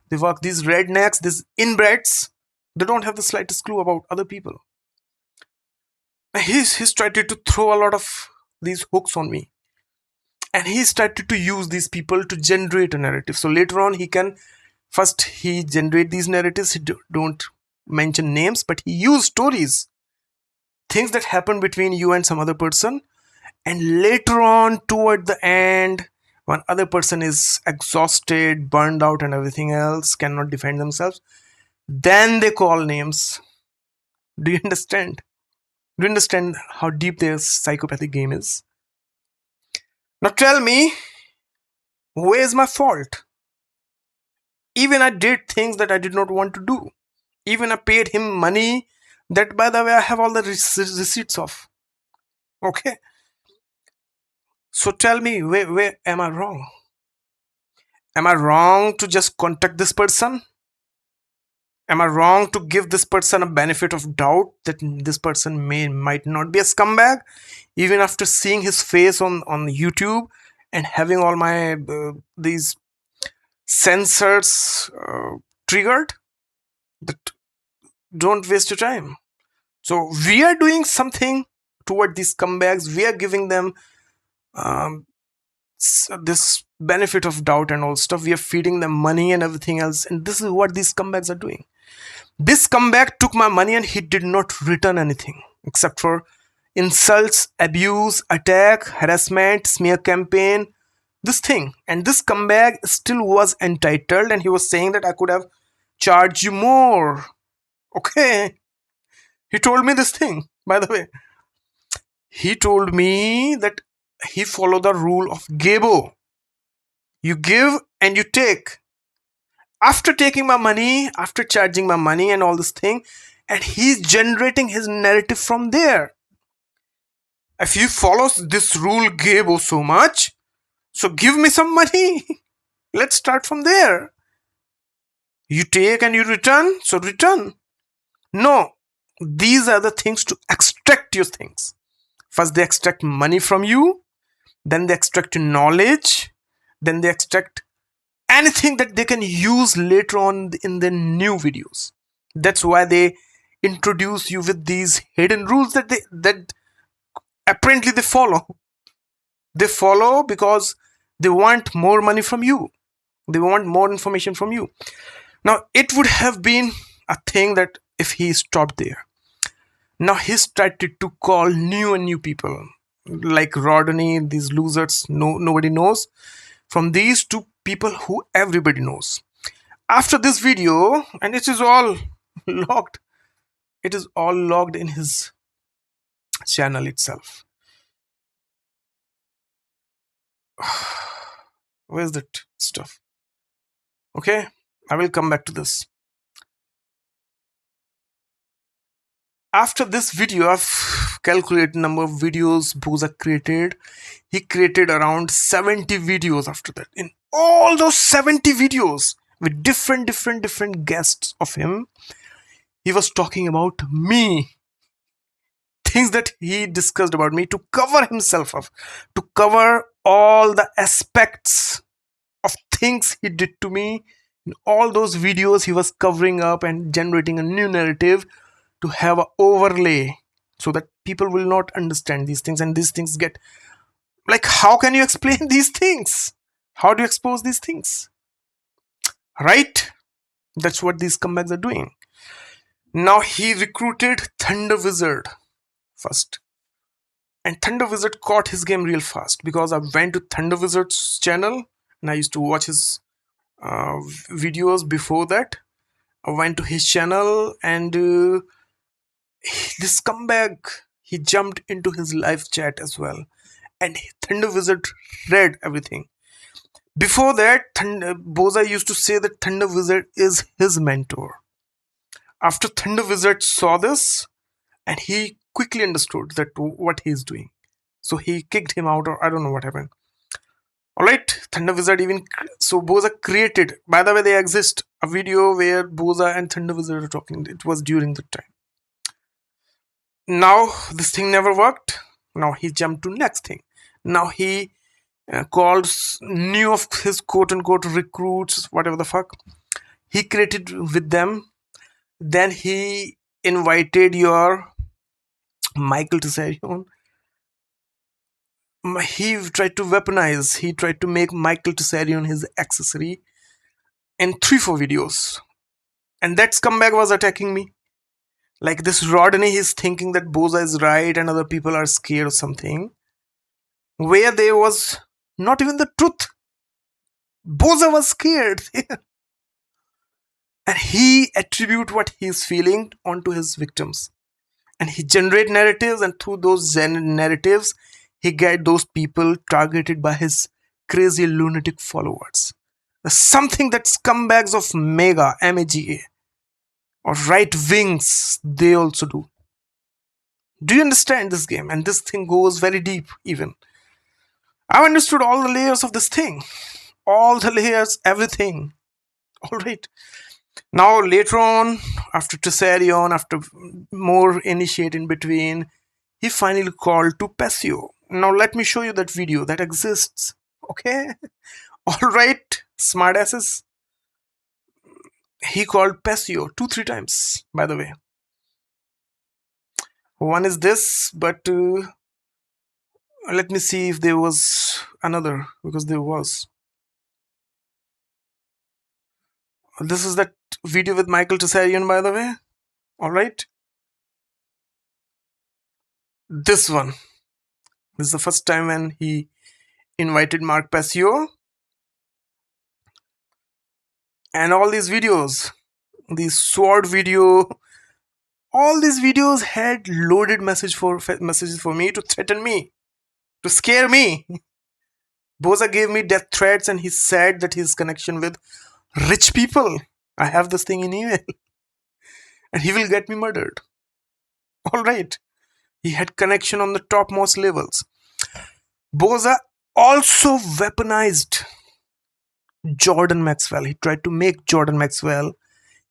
A: they work. These rednecks, these inbreds, they don't have the slightest clue about other people. He's tried to throw a lot of these hooks on me. And he started to use these people to generate a narrative. So later on, he generate these narratives. He don't mention names, but he used stories, things that happen between you and some other person. And later on, toward the end, when other person is exhausted, burned out, and everything else, cannot defend themselves, then they call names. Do you understand? Do you understand how deep their psychopathic game is? Now tell me, where's my fault? Even I did things that I did not want to do. Even I paid him money that, by the way, I have all the receipts of. Okay? So tell me, where am I wrong? Am I wrong to just contact this person? Am I wrong to give this person a benefit of doubt that this person might not be a scumbag? Even after seeing his face on YouTube and having all my these sensors triggered, that don't waste your time. So we are doing something toward these scumbags. We are giving them this benefit of doubt and all stuff. We are feeding them money and everything else. And this is what these scumbags are doing. This scumbag took my money and he did not return anything except for insults, abuse, attack, harassment, smear campaign, this thing. And this scumbag still was entitled, and he was saying that I could have charged you more. Okay. He told me this thing, by the way. He told me that he followed the rule of Gebo. You give and you take. After taking my money, after charging my money and all this thing, and he's generating his narrative from there. If you follow this rule Gebo so much, so give me some money. Let's start from there. You take and you return, so return. No, these are the things to extract your things. First, they extract money from you, then they extract knowledge, then they extract anything that they can use later on in their new videos. That's why they introduce you with these hidden rules that apparently they follow. They follow because they want more money from you. They want more information from you. Now, it would have been a thing that if he stopped there. Now he started to call new and new people like Rodney, these losers nobody knows, from these two people who everybody knows. After this video, and it is all logged, it is all logged in his channel itself. Where's that stuff? Okay, I will come back to this. After this video, I've calculated number of videos Boza created. He created around 70 videos after that. In all those 70 videos, with different guests of him, he was talking about me. Things that he discussed about me to cover himself up, to cover all the aspects of things he did to me. In all those videos, he was covering up and generating a new narrative to have an overlay so that people will not understand these things, and these things get like, how can you explain these things? How do you expose these things? Right? That's what these scumbags are doing. Now he recruited Thunder Wizard first. And Thunder Wizard caught his game real fast because I went to Thunder Wizard's channel and I used to watch his videos before that. I went to his channel and this scumbag, he jumped into his live chat as well. And Thunder Wizard read everything. Before that, Boza used to say that Thunder Wizard is his mentor. After Thunder Wizard saw this, and he quickly understood that what he is doing. So he kicked him out, or I don't know what happened. Alright, Thunder Wizard so Boza created, by the way, they exist, a video where Boza and Thunder Wizard are talking. It was during the time. Now this thing never worked. Now he jumped to next thing. Now he called new of his quote unquote recruits, whatever the fuck. He created with them. Then he invited your Michael Tsarion. He tried to weaponize. He tried to make Michael Tsarion his accessory in 3-4 videos. And that scumbag was attacking me. Like this Rodney is thinking that Boza is right and other people are scared or something. Where there was not even the truth. Boza was scared. And he attribute what he's feeling onto his victims. And he generate narratives, and through those narratives, he get those people targeted by his crazy lunatic followers. Something that scumbags of MAGA or right wings, they also do. Do you understand this game? And this thing goes very deep even. I've understood all the layers of this thing. All the layers, everything. Alright. Now later on, after Tsarion, after more initiate in between, he finally called to Passio. Now let me show you that video that exists. Okay? Alright, smartasses. He called Passio 2-3 times, by the way. One is this, but let me see if there was another, because there was. This is that video with Michael Tsarion, by the way. Alright. This one. This is the first time when he invited Mark Passio. And all these videos, these sword video, all these videos had loaded messages for me to threaten me, to scare me. Boza gave me death threats, and he said that his connection with rich people. I have this thing in email. And he will get me murdered. Alright. He had connection on the topmost levels. Boza also weaponized Jordan Maxwell. He tried to make Jordan Maxwell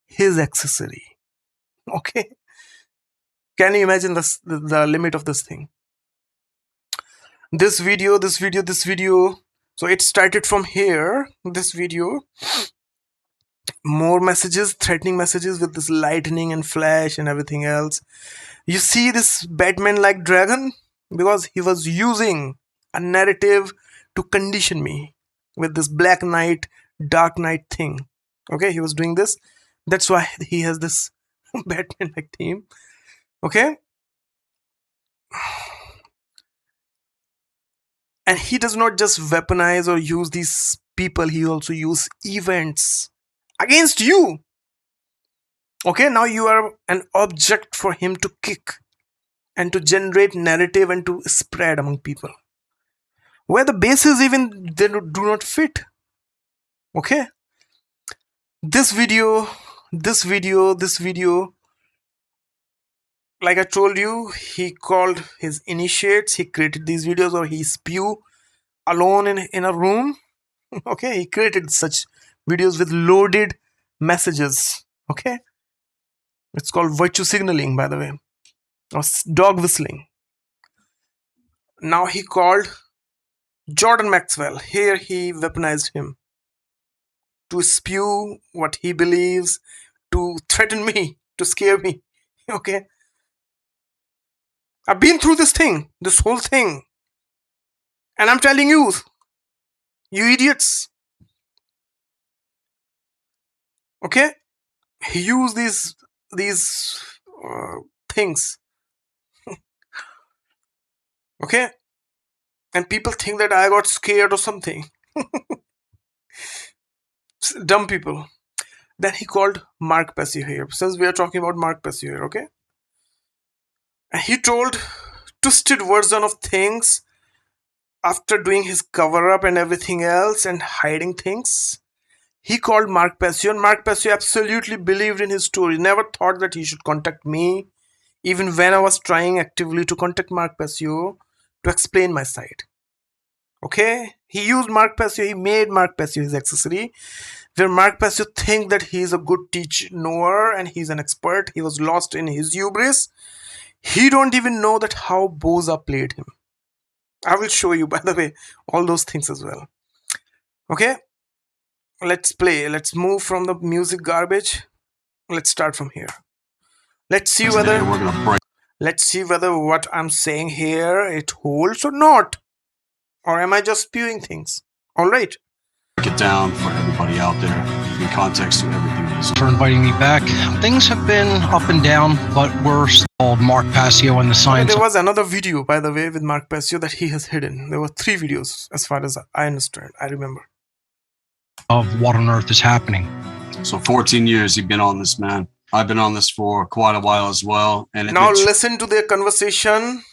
A: his accessory. Okay. Can you imagine the limit of this thing? This video. So it started from here. This video. More messages, threatening messages with this lightning and flash and everything else. You see this Batman-like dragon? Because he was using a narrative to condition me with this Black Knight, Dark Knight thing. Okay, he was doing this. That's why he has this Batman-like theme. Okay? And he does not just weaponize or use these people, he also use events against you. Okay, now you are an object for him to kick and to generate narrative and to spread among people. Where the bases even they do not fit. Okay? This video, like I told you, he called his initiates, he created these videos, or he spew alone in a room. Okay, he created such videos with loaded messages. Okay, it's called virtue signaling, by the way, or dog whistling. Now he called Jordan Maxwell. Here he weaponized him to spew what he believes, to threaten me, to scare me. Okay, I've been through this whole thing, and I'm telling you, you idiots. Okay, he used these things. Okay, and people think that I got scared or something. Dumb people. Then he called Mark Passio here. Since we are talking about Mark Passio here, okay? And he told twisted version of things after doing his cover-up and everything else and hiding things. He called Mark Passio, and Mark Passio absolutely believed in his story. Never thought that he should contact me. Even when I was trying actively to contact Mark Passio, to explain my side. Okay, he used Mark Passio, he made Mark Passio his accessory, where Mark Passio think that he is a good knower and he's an expert. He was lost in his hubris. He don't even know that how Boza played him. I will show you, by the way, all those things as well. Okay, let's play. Let's move from the music garbage. Let's start from here. Let's see whether what I'm saying here it holds or not. Or am I just spewing things? Alright.
D: Break it down for everybody out there in context to everything that is.
E: For inviting me back. Things have been up and down, but we're called Mark Passio and the science.
A: There was another video, by the way, with Mark Passio that he has hidden. There were 3 videos, as far as I understand. I remember.
E: Of what on earth is happening.
D: So 14 years you've been on this, man. I've been on this for quite a while as well. And
A: now listen to their conversation,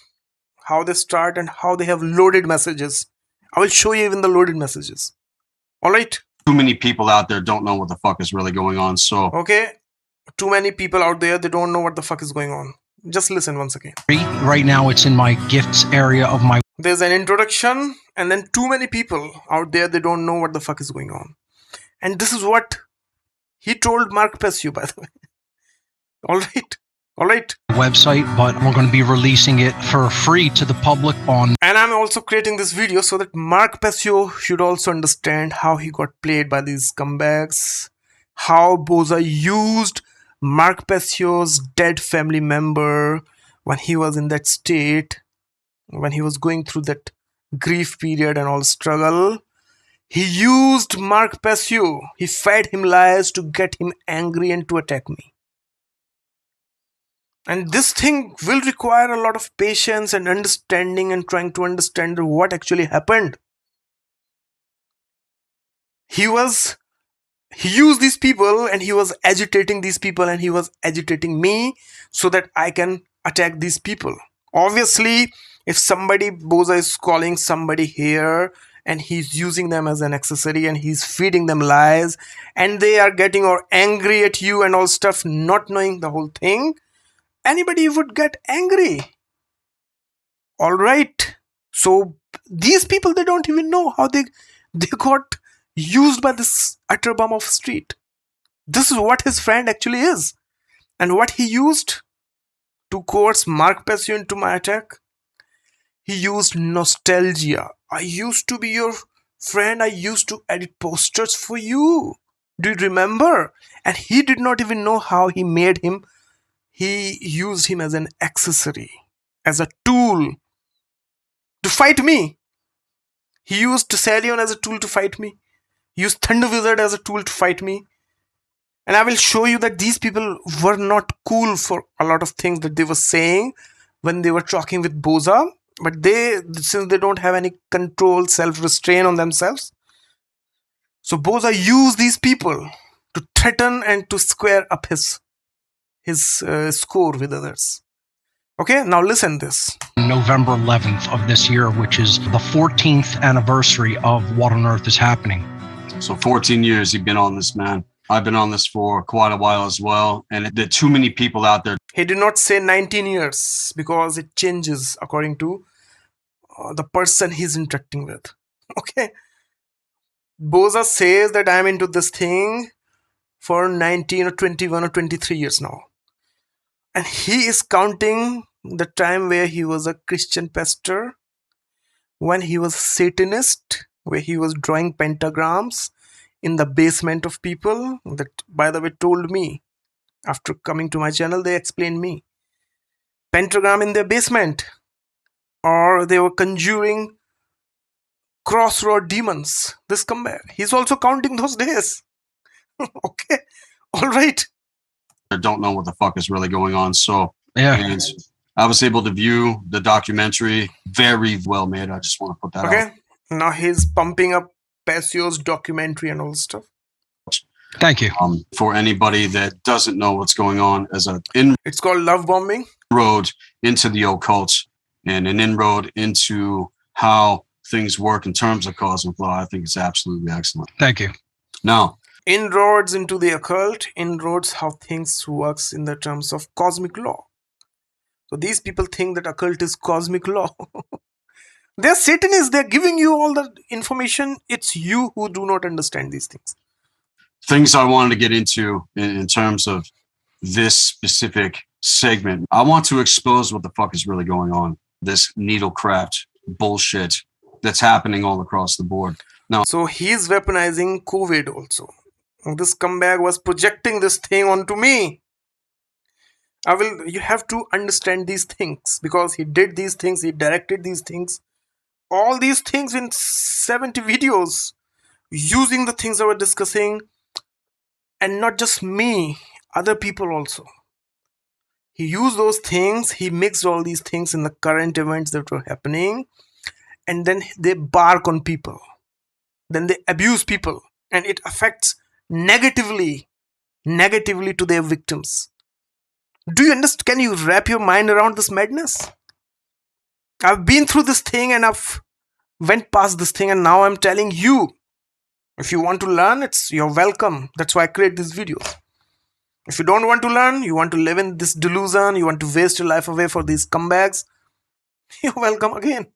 A: how they start and how they have loaded messages. I will show you even the loaded messages. Alright?
D: Too many people out there don't know what the fuck is really going on, so...
A: Okay, too many people out there, they don't know what the fuck is going on. Just listen once again.
E: Right now it's in my gifts area of my...
A: There's an introduction, and then too many people out there, they don't know what the fuck is going on. And this is what he told Mark Passio, by the way. Alright.
E: Website, but we're going to be releasing it for free to the public on...
A: And I'm also creating this video so that Mark Passio should also understand how he got played by these scumbags. How Boza used Mark Passio's dead family member when he was in that state. When he was going through that grief period and all struggle. He used Mark Passio. He fed him lies to get him angry and to attack me. And this thing will require a lot of patience and understanding and trying to understand what actually happened. He used these people and he was agitating these people and he was agitating me so that I can attack these people. Obviously, if Boza is calling somebody here and he's using them as an accessory and he's feeding them lies and they are getting or angry at you and all stuff, not knowing the whole thing, anybody would get angry. Alright. So these people, they don't even know how they got used by this utter bum of street. This is what his friend actually is. And what he used to coerce Mark Passio into my attack. He used nostalgia. I used to be your friend. I used to edit posters for you. Do you remember? And he did not even know how he made him. He used him as an accessory, as a tool to fight me. He used Salion as a tool to fight me. He used Thunder Wizard as a tool to fight me. And I will show you that these people were not cool for a lot of things that they were saying when they were talking with Boza. But since they don't have any control, self-restraint on themselves. So Boza used these people to threaten and to square up his score with others. Okay, now listen this.
E: November 11th of this year, which is the 14th anniversary of What on Earth is Happening.
D: So 14 years you've been on this, man. I've been on this for quite a while as well. And there are too many people out there.
A: He did not say 19 years because it changes according to the person he's interacting with. Okay. Boza says that I'm into this thing for 19 or 21 or 23 years now. And he is counting the time where he was a Christian pastor, when he was a Satanist, where he was drawing pentagrams in the basement of people. That, by the way, told me. After coming to my channel, they explained me. Pentagram in their basement. Or they were conjuring crossroad demons. This comeback. He's also counting those days. Okay. Alright.
D: I don't know what the fuck is really going on. So
E: yeah,
D: and I was able to view the documentary. Very well made. I just want to put that out.
A: Okay. Now he's pumping up Passio's documentary and all stuff.
E: Thank you.
D: For anybody that doesn't know what's going on,
A: it's called love bombing.
D: Inroad into the occult and an inroad into how things work in terms of cosmic law. I think it's absolutely excellent.
E: Thank you.
D: Now,
A: inroads into the occult, inroads how things works in the terms of cosmic law. So these people think that occult is cosmic law. They're Satanists. They're giving you all the information. It's you who do not understand these things.
D: Things I wanted to get into in terms of this specific segment. I want to expose what the fuck is really going on. This needlecraft bullshit that's happening all across the board. Now,
A: so he's weaponizing COVID also. This scumbag was projecting this thing onto me. You have to understand these things, because he did these things, he directed these things, all these things in 70 videos, using the things that we're discussing, and not just me, other people also. He used those things, he mixed all these things in the current events that were happening, and then they bark on people. Then they abuse people, and it affects negatively to their victims. Do you understand? Can you wrap your mind around this madness? I've been through this thing and I've went past this thing, and now I'm telling you, if you want to learn, you're welcome. That's why I create these videos. If you don't want to learn, you want to live in this delusion, you want to waste your life away for these comebacks, you're welcome again.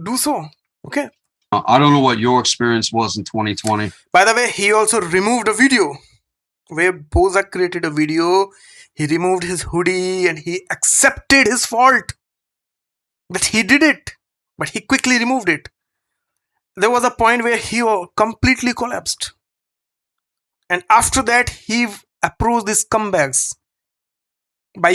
A: Do so. Okay.
D: I don't know what your experience was in 2020.
A: By the way, he also removed a video where Boza created a video. He removed his hoodie and he accepted his fault that he did it, but he quickly removed it. There was a point where he completely collapsed, and after that he approached these comebacks by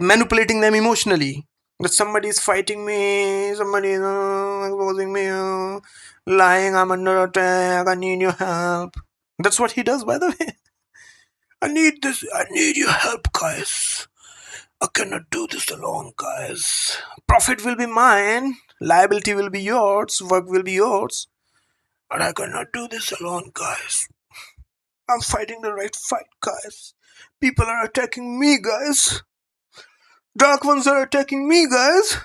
A: manipulating them emotionally. That somebody is fighting me, somebody is exposing me, lying, I'm under attack, I need your help. That's what he does, by the way. I need your help, guys. I cannot do this alone, guys. Profit will be mine, liability will be yours, work will be yours, but I cannot do this alone, guys. I'm fighting the right fight, guys. People are attacking me, guys. Dark ones are attacking me, guys.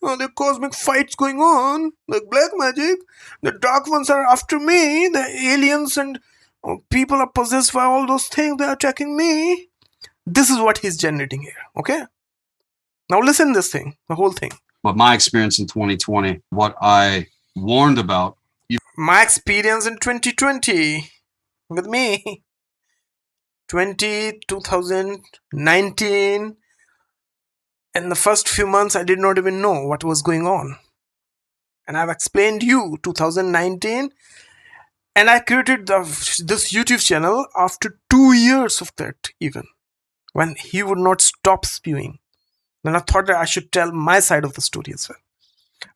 A: Oh, there are cosmic fights going on, like black magic. The dark ones are after me. The aliens and people are possessed by all those things. They're attacking me. This is what he's generating here, okay? Now listen this thing, the whole thing.
D: But my experience in 2020, what I warned about.
A: My experience in 2020 with me. 2019. In the first few months, I did not even know what was going on. And I've explained you 2019. And I created this YouTube channel after 2 years of that, even. When he would not stop spewing. Then I thought that I should tell my side of the story as well.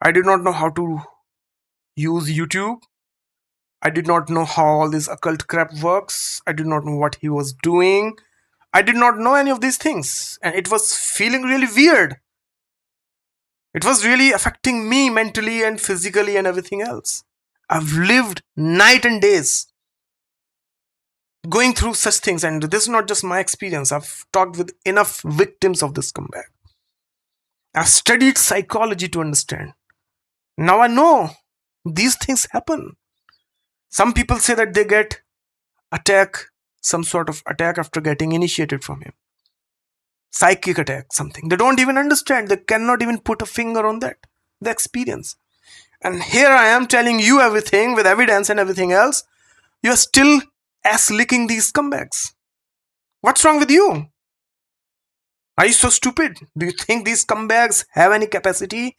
A: I did not know how to use YouTube. I did not know how all this occult crap works. I did not know what he was doing. I did not know any of these things. And it was feeling really weird. It was really affecting me mentally and physically and everything else. I've lived night and days going through such things. And this is not just my experience. I've talked with enough victims of this comeback. I've studied psychology to understand. Now I know these things happen. Some people say that they get some sort of attack after getting initiated from him. Psychic attack, something. They don't even understand. They cannot even put a finger on that. The experience. And here I am telling you everything with evidence and everything else. You're still ass-licking these comebacks. What's wrong with you? Are you so stupid? Do you think these comebacks have any capacity?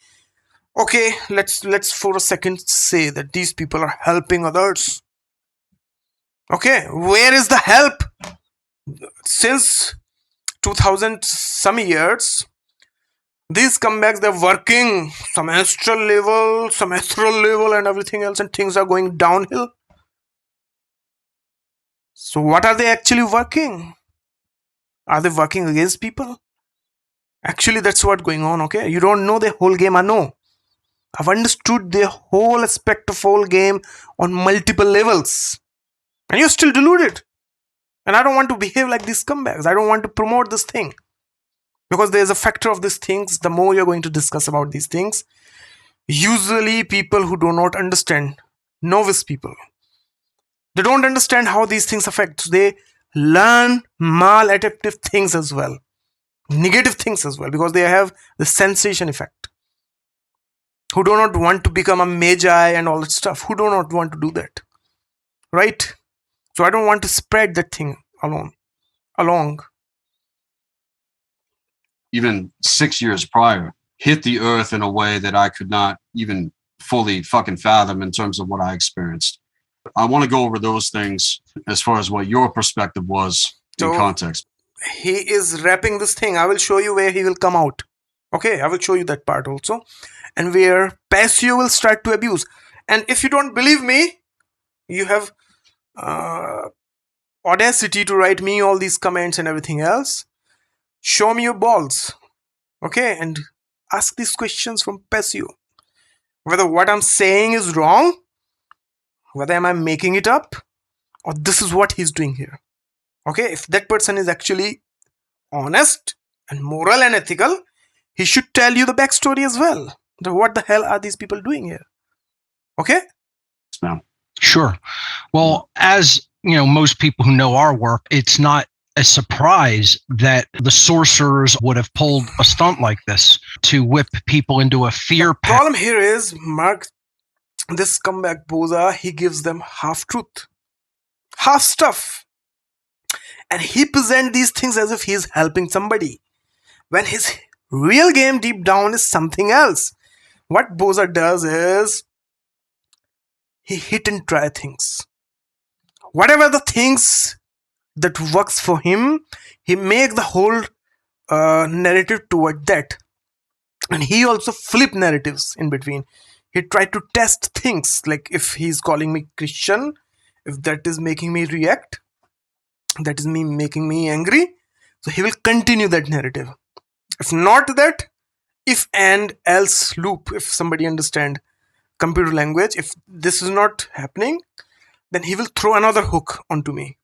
A: Okay, let's for a second say that these people are helping others. Okay, where is the help? Since 2000 some years, these comebacks, they're working some astral level, some ethereal level and everything else, and things are going downhill. So what are they actually working? Are they working against people? Actually, that's what's going on, okay? You don't know the whole game, I know. I've understood the whole aspect of whole game on multiple levels. And you're still deluded. And I don't want to behave like these scumbags. I don't want to promote this thing. Because there's a factor of these things, the more you're going to discuss about these things, usually people who do not understand, novice people, they don't understand how these things affect. They learn maladaptive things as well. Negative things as well. Because they have the sensation effect. who do not want to become a magi and all that stuff, who do not want to do that, right? So I don't want to spread that thing along.
D: Even 6 years prior, hit the earth in a way that I could not even fully fucking fathom in terms of what I experienced. I want to go over those things as far as what your perspective was in context.
A: He is wrapping this thing. I will show you where he will come out. Okay, I will show you that part also. And where Passio will start to abuse. And if you don't believe me, you have audacity to write me all these comments and everything else. Show me your balls. Okay, and ask these questions from Passio. Whether what I'm saying is wrong, whether am I making it up, or this is what he's doing here. Okay, if that person is actually honest and moral and ethical, he should tell you the backstory as well. What the hell are these people doing here? Okay?
E: Sure. Well, as you know, most people who know our work, it's not a surprise that the sorcerers would have pulled a stunt like this to whip people into a fear pack.
A: Problem here is, Mark, this comeback Boza, he gives them half truth, half stuff. And he presents these things as if he is helping somebody. When his real game deep down is something else. What Boza does is, he hit and try things. Whatever the things that works for him, he make the whole narrative toward that. And he also flip narratives in between. He tried to test things, like if he's calling me Christian, if that is making me react, that is me making me angry, so he will continue that narrative. If not that, if and else loop, if somebody understand computer language, if this is not happening, then he will throw another hook onto me.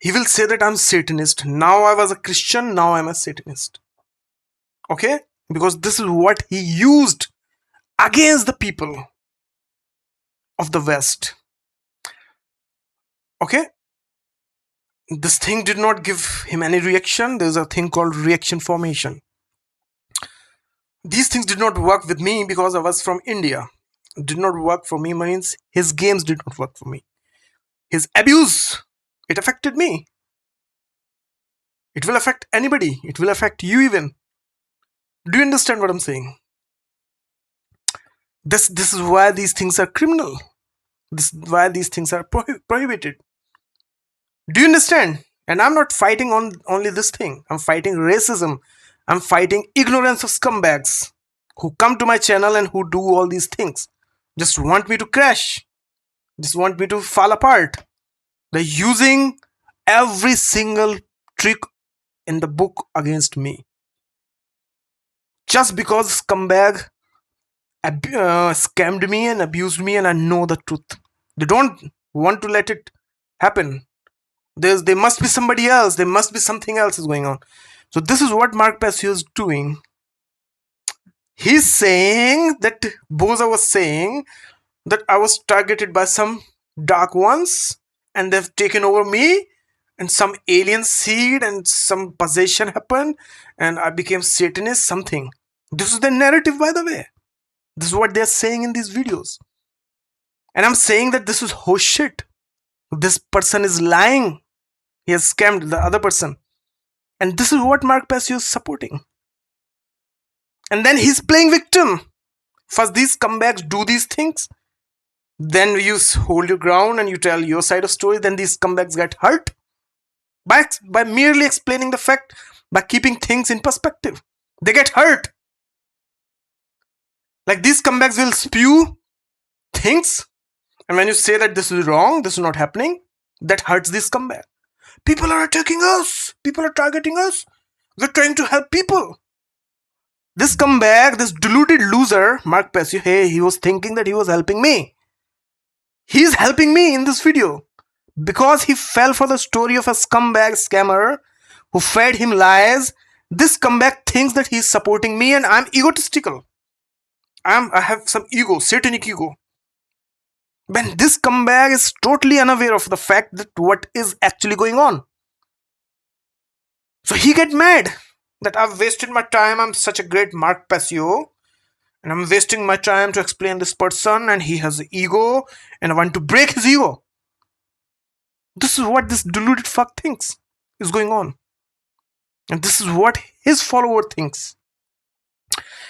A: He will say that I'm Satanist. Now I was a Christian, now I'm a Satanist. Okay? Because this is what he used against the people of the West. Okay? This thing did not give him any reaction. There's a thing called reaction formation. These things did not work with me because I was from India. It did not work for me means his games did not work for me. His abuse, it affected me. It will affect anybody. It will affect you even. Do you understand what I'm saying? This is why these things are criminal. This is why these things are prohibited. Do you understand? And I'm not fighting on only this thing. I'm fighting racism. I'm fighting ignorance of scumbags who come to my channel and who do all these things. Just want me to crash. Just want me to fall apart. They're using every single trick in the book against me. Just because scumbag scammed me and abused me and I know the truth. They don't want to let it happen. There must be somebody else. There must be something else is going on. So this is what Mark Passio is doing. He's saying that Boza was saying that I was targeted by some dark ones and they've taken over me and some alien seed and some possession happened and I became Satanist something. This is the narrative, by the way. This is what they're saying in these videos. And I'm saying that this is horseshit. This person is lying. He has scammed the other person. And this is what Mark Passio is supporting. And then he's playing victim. First these comebacks do these things. Then you hold your ground and you tell your side of story. Then these comebacks get hurt. By merely explaining the fact, by keeping things in perspective. They get hurt. Like these comebacks will spew things. And when you say that this is wrong, this is not happening, that hurts this comeback. People are attacking us. People are targeting us. We're trying to help people. This comeback, this deluded loser, Mark Passio, hey, he was thinking that he was helping me. He's helping me in this video. Because he fell for the story of a scumbag scammer who fed him lies. This comeback thinks that he's supporting me and I'm egotistical. I have some ego, satanic ego. When this comeback is totally unaware of the fact that what is actually going on. So he get mad that I've wasted my time. I'm such a great Mark Passio and I'm wasting my time to explain this person, and he has ego, and I want to break his ego. This is what this deluded fuck thinks is going on. And this is what his follower thinks.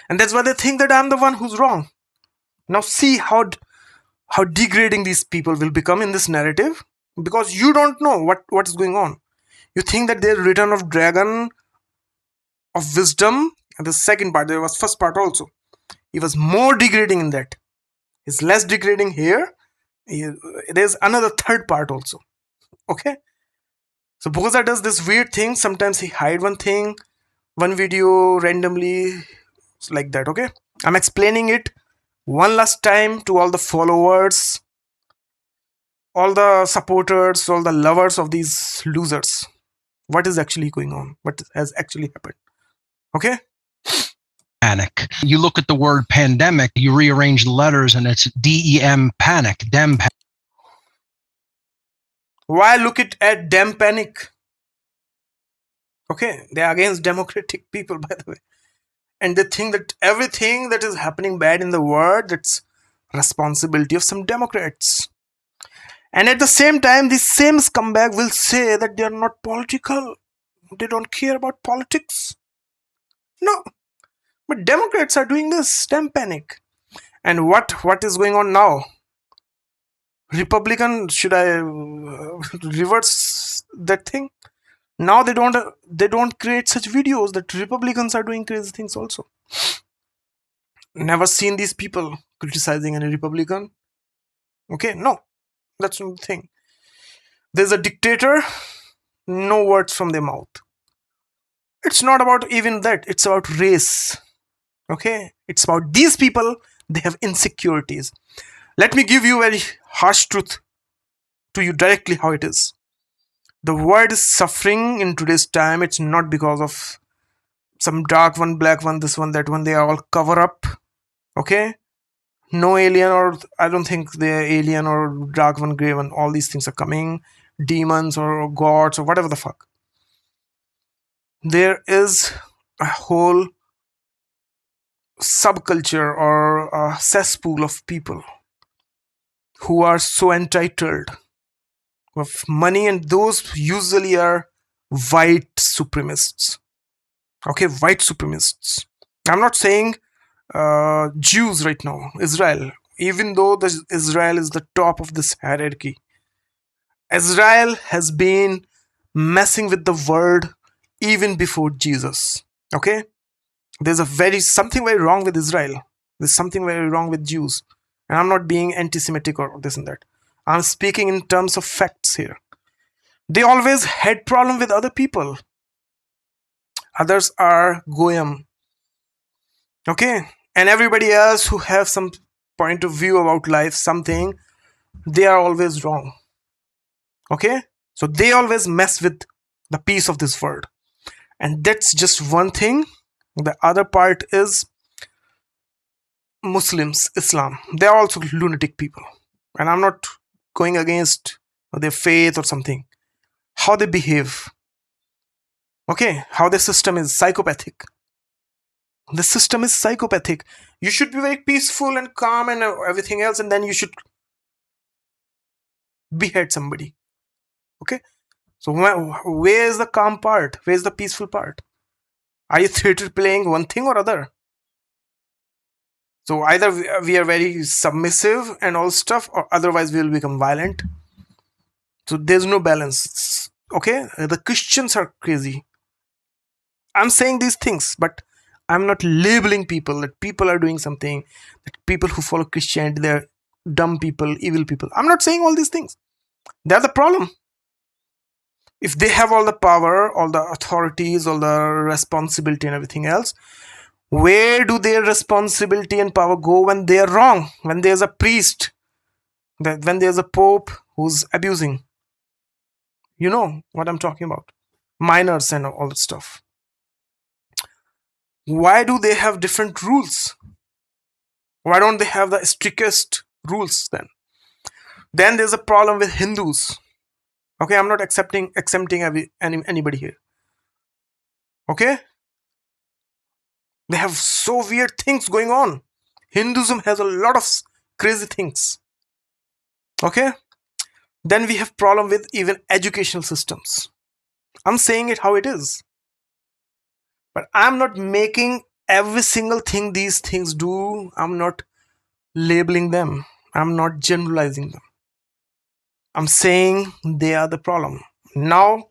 A: And that's why they think that I'm the one who's wrong. Now see how degrading these people will become in this narrative, because you don't know what is going on. You think that their return of dragon of wisdom, and the second part, there was first part also. He was more degrading in that. He's less degrading here. There's another third part also. Okay? So Boza does this weird thing. Sometimes he hide one thing, one video randomly, like that. Okay? I'm explaining it one last time to all the followers, all the supporters, all the lovers of these losers. What is actually going on? What has actually happened? Okay?
E: Panic. You look at the word pandemic, you rearrange the letters, and it's DEM panic. Dem panic.
A: Why look at dem panic? Okay, they are against democratic people, by the way. And they think that everything that is happening bad in the world, that's responsibility of some Democrats. And at the same time, this same scumbag will say that they are not political. They don't care about politics. No. But Democrats are doing this, dem panic. And what is going on now? Republican, should I reverse that thing? Now they don't create such videos that Republicans are doing crazy things also. Never seen these people criticizing any Republican. Okay, no, that's not the thing. There's a dictator, no words from their mouth. It's not about even that, it's about race. Okay, it's about these people, they have insecurities. Let me give you a very harsh truth to you directly how it is. The world is suffering in today's time. It's not because of some dark one, black one, this one, that one. They are all cover up. Okay? No alien, or I don't think they're alien or dark one, grey one. All these things are coming. Demons or gods or whatever the fuck. There is a whole subculture or a cesspool of people who are so entitled of money, and those usually are white supremacists. Okay, white supremacists. I'm not saying Jews right now, Israel. Even though Israel is the top of this hierarchy, Israel has been messing with the world even before Jesus. Okay, there's something very wrong with Israel. There's something very wrong with Jews, and I'm not being anti-Semitic or this and that. I'm speaking in terms of facts here. They always had problem with other people. Others are goyim. Okay, and everybody else who have some point of view about life, something, they are always wrong. Okay, so they always mess with the peace of this world, and that's just one thing. The other part is Muslims, Islam. They are also lunatic people, and I'm not going against their faith or something. How they behave, okay, how the system is psychopathic. The system is psychopathic. You should be very peaceful and calm and everything else, and then you should behead somebody. Okay, so where is the calm part? Where is the peaceful part? Are you theater playing one thing or other? So either we are very submissive and all stuff, or otherwise we will become violent. So there's no balance. Okay, the Christians are crazy. I'm saying these things, but I'm not labeling people that people are doing something, that people who follow Christianity, they're dumb people, evil people. I'm not saying all these things. They're the problem. If they have all the power, all the authorities, all the responsibility and everything else, where do their responsibility and power go when they are wrong? When there's a priest, when there's a pope who's abusing? You know what I'm talking about. Minors and all that stuff. Why do they have different rules? Why don't they have the strictest rules then? Then there's a problem with Hindus. Okay, I'm not exempting anybody here. Okay? They have so weird things going on. Hinduism has a lot of crazy things. Okay? Then we have problem with even educational systems. I'm saying it how it is. But I'm not making every single thing these things do, I'm not labeling them. I'm not generalizing them. I'm saying they are the problem. Now,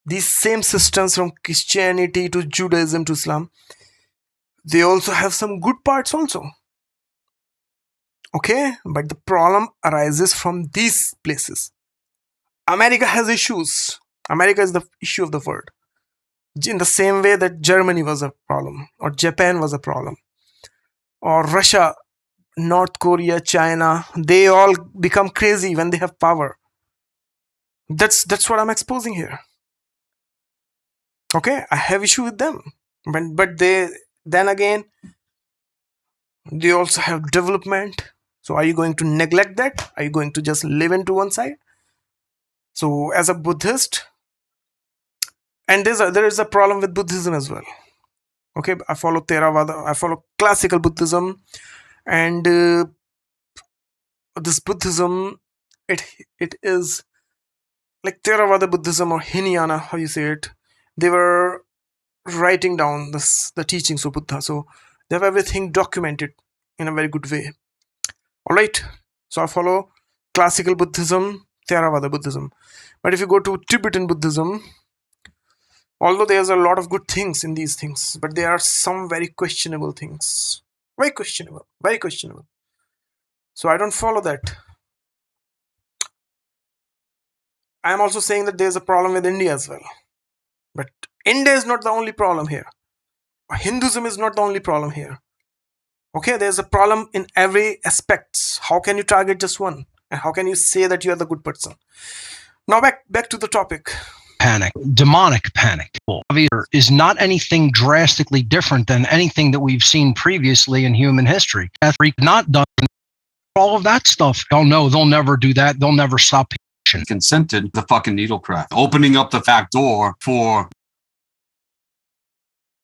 A: these same systems from Christianity to Judaism to Islam, they also have some good parts also. Okay? But the problem arises from these places. America has issues. America is the issue of the world. In the same way that Germany was a problem, or Japan was a problem, or Russia, North Korea, China, they all become crazy when they have power. That's what I'm exposing here. Okay, I have issue with them, but they then again they also have development. So are you going to neglect that? Are you going to just live into one side? So as a Buddhist, and there is a problem with Buddhism as well. Okay, I follow Theravada, I follow classical Buddhism, and this Buddhism, it is like Theravada Buddhism or Hinayana, how you say it. They were writing down the teachings of Buddha, so they have everything documented in a very good way. All right, so I follow classical Buddhism, Theravada Buddhism. But if you go to Tibetan Buddhism, although there's a lot of good things in these things, but there are some very questionable things. Very questionable, very questionable. So I don't follow that. I'm also saying that there's a problem with India as well. But India is not the only problem here. Hinduism is not the only problem here. Okay, there's a problem in every aspect. How can you target just one? And how can you say that you are the good person? Now back to the topic.
E: Panic, demonic panic, is not anything drastically different than anything that we've seen previously in human history. Not done all of that stuff. Oh no, they'll never do that. They'll never stop.
D: Consented the fucking needlecraft, opening up the back door for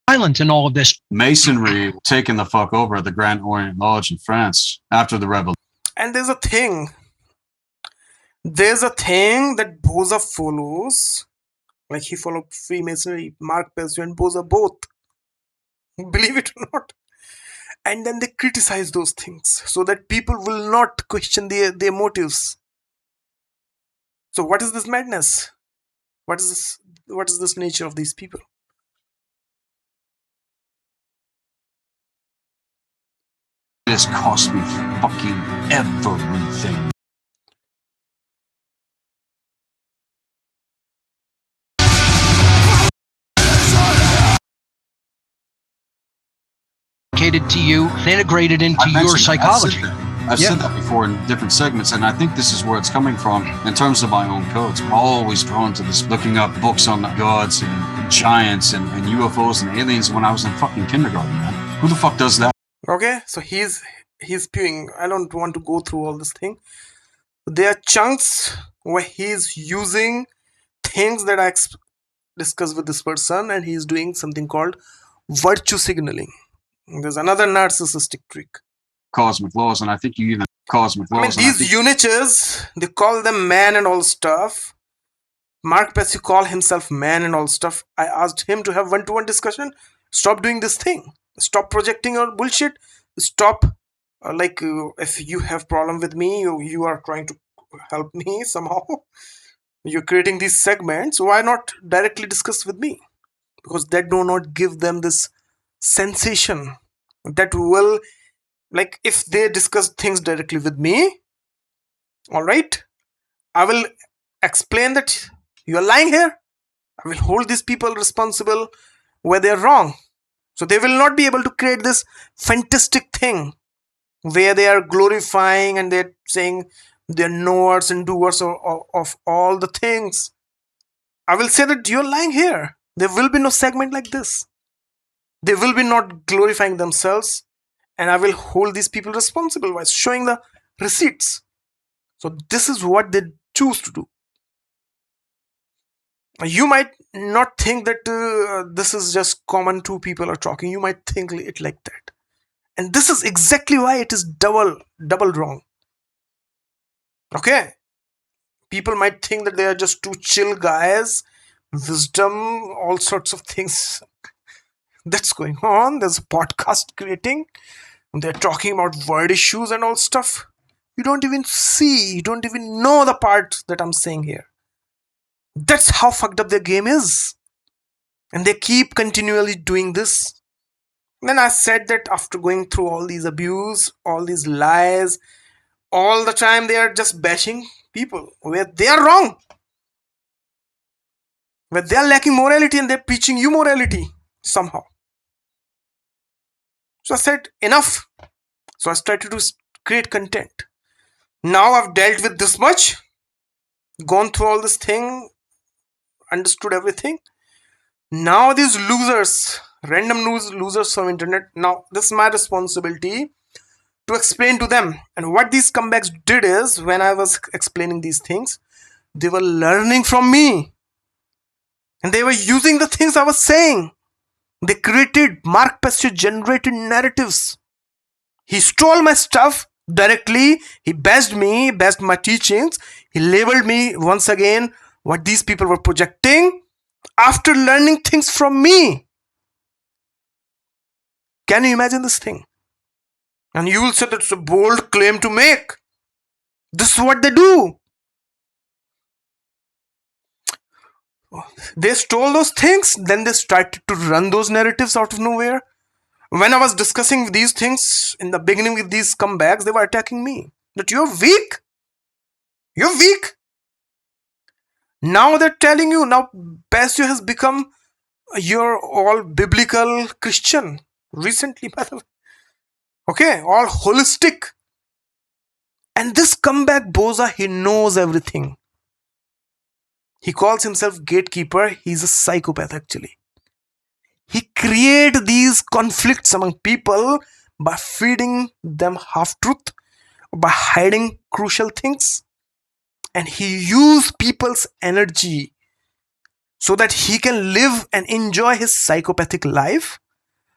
E: violence and all of this.
D: Masonry taking the fuck over at the Grand Orient Lodge in France after the revolution.
A: And there's a thing that Boza follows. Like he followed Freemasonry, Mark Passio and Boza both. Believe it or not. And then they criticize those things so that people will not question their motives. So what is this madness? What is this nature of these people?
D: It has cost me fucking everything.
E: To you, integrated into your psychology.
D: I've said that before in different segments, and I think this is where it's coming from in terms of my own codes. I'm always prone to this, looking up books on gods and giants and UFOs and aliens when I was in fucking kindergarten, man. Who the fuck does that?
A: Okay, so he's spewing. I don't want to go through all this thing. There are chunks where he's using things that I discussed with this person, and he's doing something called virtue signaling. There's another narcissistic trick.
D: Cosmic laws, and I think you even cosmic laws.
A: I mean, these uniches, they call them man and all stuff. Mark Passio call himself man and all stuff. I asked him to have one-to-one discussion. Stop doing this thing. Stop projecting your bullshit. Stop, if you have problem with me, you are trying to help me somehow. You're creating these segments. Why not directly discuss with me? Because that do not give them this sensation that will, like, if they discuss things directly with me, all right, I will explain that you are lying here. I will hold these people responsible where they're wrong. So they will not be able to create this fantastic thing where they are glorifying and they're saying they're knowers and doers of all the things. I will say that you're lying here. There will be no segment like this. They will be not glorifying themselves, and I will hold these people responsible by showing the receipts. So this is what they choose to do. You might not think that this is just common two people are talking. You might think it like that. And this is exactly why it is double wrong. Okay? People might think that they are just two chill guys, wisdom, all sorts of things that's going on. There's a podcast creating, and they're talking about word issues and all stuff. You don't even see, you don't even know the part that I'm saying here. That's how fucked up their game is. And they keep continually doing this. Then I said that after going through all these abuse, all these lies, all the time they are just bashing people where they are wrong, where they are lacking morality, and they're preaching you morality somehow. So I said enough. So I started to create content. Now I've dealt with this much, gone through all this thing, understood everything. Now these losers, random losers from internet, now this is my responsibility to explain to them. And what these comebacks did is, when I was explaining these things, they were learning from me. And they were using the things I was saying. They created, Mark Passio generated narratives. He stole my stuff directly. He bashed me, bashed my teachings. He labeled me once again what these people were projecting after learning things from me. Can you imagine this thing? And you will say that's a bold claim to make. This is what they do. They stole those things, then they started to run those narratives out of nowhere. When I was discussing these things in the beginning with these comebacks, they were attacking me. That you're weak. You're weak. Now they're telling you, now Passio has become your all biblical Christian. Recently, by the way. Okay, all holistic. And this comeback Boza, he knows everything. He calls himself gatekeeper. He's a psychopath actually. He creates these conflicts among people by feeding them half-truth, by hiding crucial things. And he uses people's energy so that he can live and enjoy his psychopathic life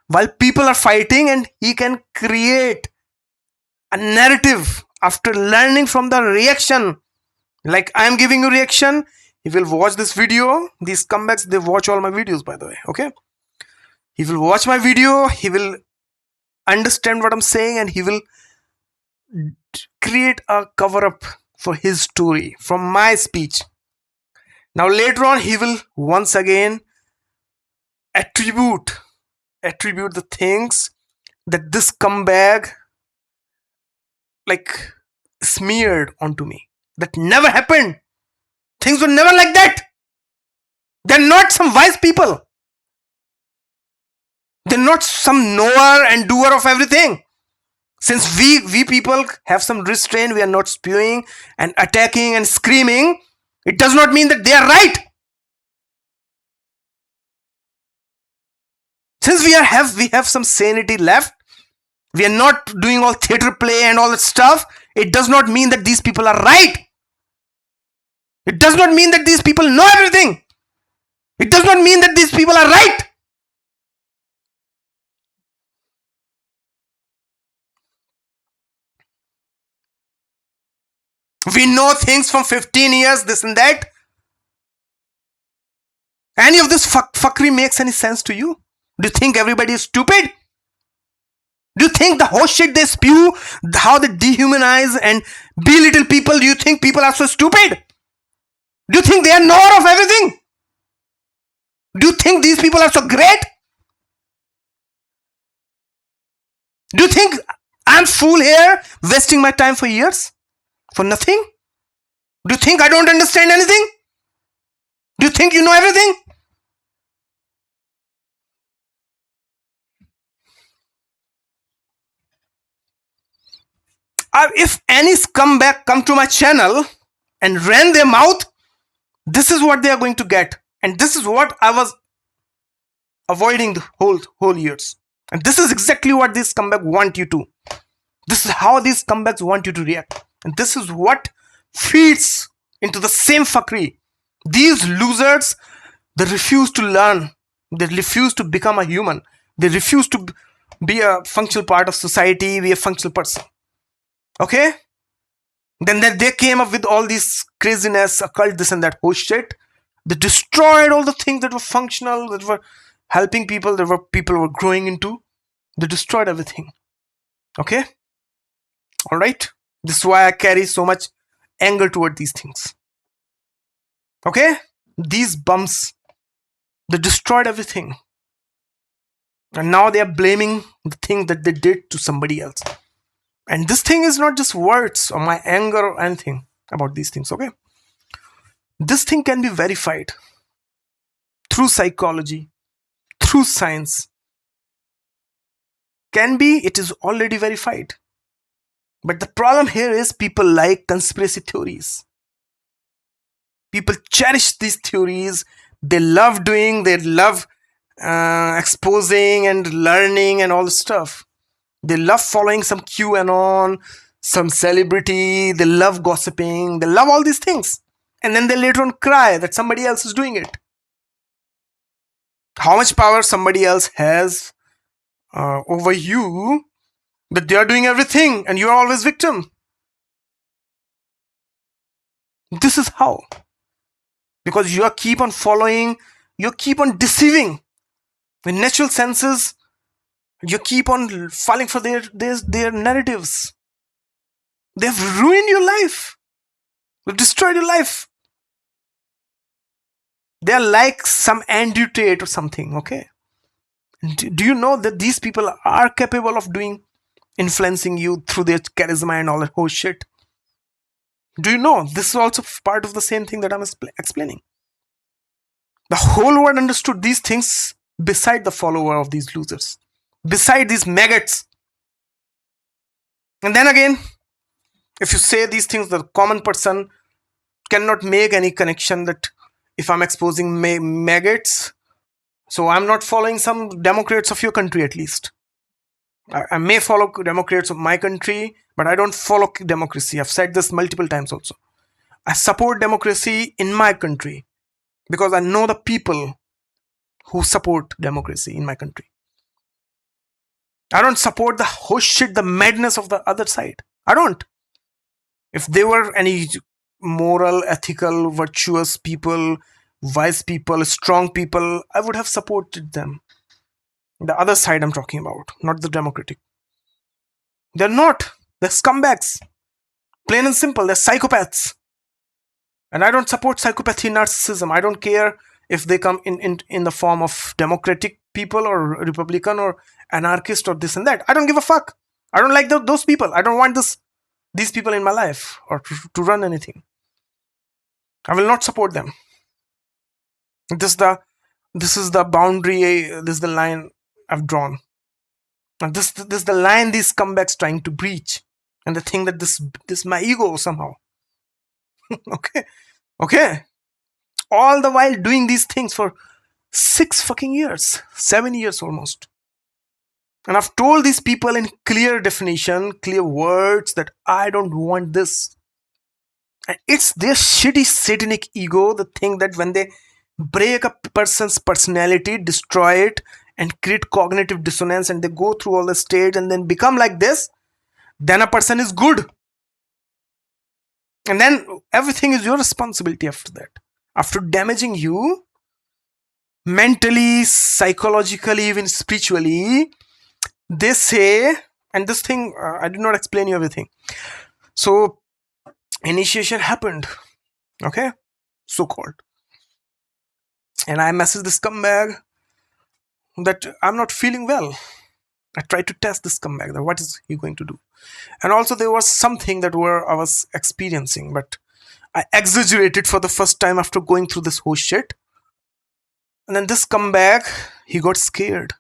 A: while people are fighting, and he can create a narrative after learning from the reaction. Like I am giving you reaction, he will watch this video. These comebacks, they watch all my videos, by the way. Okay, he will watch my video, he will understand what I'm saying, and he will create a cover up for his story from my speech. Now later on, he will once again attribute the things that this comeback like smeared onto me. That never happened. Things were never like that. They're not some wise people. They're not some knower and doer of everything. Since we people have some restraint, we are not spewing and attacking and screaming, it does not mean that they are right. Since we have some sanity left, we are not doing all theater play and all that stuff, it does not mean that these people are right. It does not mean that these people know everything. It does not mean that these people are right. We know things from 15 years, this and that. Any of this fuckery makes any sense to you? Do you think everybody is stupid? Do you think the whole shit they spew, how they dehumanize and belittle people, do you think people are so stupid? Do you think they are knower of everything? Do you think these people are so great? Do you think I'm fool here, wasting my time for years? For nothing? Do you think I don't understand anything? Do you think you know everything? If any scumbag come to my channel and ran their mouth, this is what they are going to get. And this is what I was avoiding the whole years. And this is exactly what these scumbags want you to. This is how these scumbags want you to react. And this is what feeds into the same fuckery. These losers, they refuse to learn. They refuse to become a human. They refuse to be a functional part of society, be a functional person. Okay? Then they came up with all these craziness, occult, this and that shit. They destroyed all the things that were functional, that were helping people, that were people were growing into. They destroyed everything. Okay? Alright? This is why I carry so much anger toward these things. Okay? These bums, they destroyed everything. And now they are blaming the thing that they did to somebody else. And this thing is not just words or my anger or anything about these things, okay? This thing can be verified through psychology, through science. It is already verified. But the problem here is people like conspiracy theories. People cherish these theories. They love exposing and learning and all this stuff. They love following some QAnon, some celebrity. They love gossiping. They love all these things. And then they later on cry that somebody else is doing it. How much power somebody else has over you, that they are doing everything and you are always victim. This is how. Because you keep on following, you keep on deceiving. In natural senses, you keep on falling for their narratives. They've ruined your life. They've destroyed your life. They're like some Andrew Tate or something, okay? Do you know that these people are capable of influencing you through their charisma and all that whole shit? Do you know this is also part of the same thing that I'm explaining? The whole world understood these things beside the follower of these losers, beside these maggots. And then again, if you say these things, the common person cannot make any connection that if I'm exposing maggots, so I'm not following some Democrats of your country at least. I may follow Democrats of my country, but I don't follow democracy. I've said this multiple times also. I support democracy in my country because I know the people who support democracy in my country. I don't support the whole shit, the madness of the other side. I don't. If they were any moral, ethical, virtuous people, wise people, strong people, I would have supported them. The other side I'm talking about, not the democratic. They're not. They're scumbags. Plain and simple, they're psychopaths. And I don't support psychopathy, narcissism. I don't care if they come in the form of democratic people or Republican or anarchist or this and that. I don't give a fuck. I don't like those people. I don't want these people in my life or to run anything. I will not support them. This is the boundary. This is the line I've drawn. And this is the line these scumbags trying to breach. And they think that this is my ego somehow. Okay. All the while doing these things for 6 fucking years, 7 years almost. And I've told these people in clear definition, clear words that I don't want this. And it's their shitty satanic ego, the thing that when they break a person's personality, destroy it, and create cognitive dissonance, and they go through all the stage and then become like this, then a person is good. And then everything is your responsibility after that. After damaging you, mentally, psychologically, even spiritually, they say, and this thing, I did not explain you everything. So, initiation happened, okay, so-called. And I messaged this scumbag that I'm not feeling well. I tried to test this scumbag, that what is he going to do? And also there was something that I was experiencing, but I exaggerated for the first time after going through this whole shit. And then this scumbag, he got scared.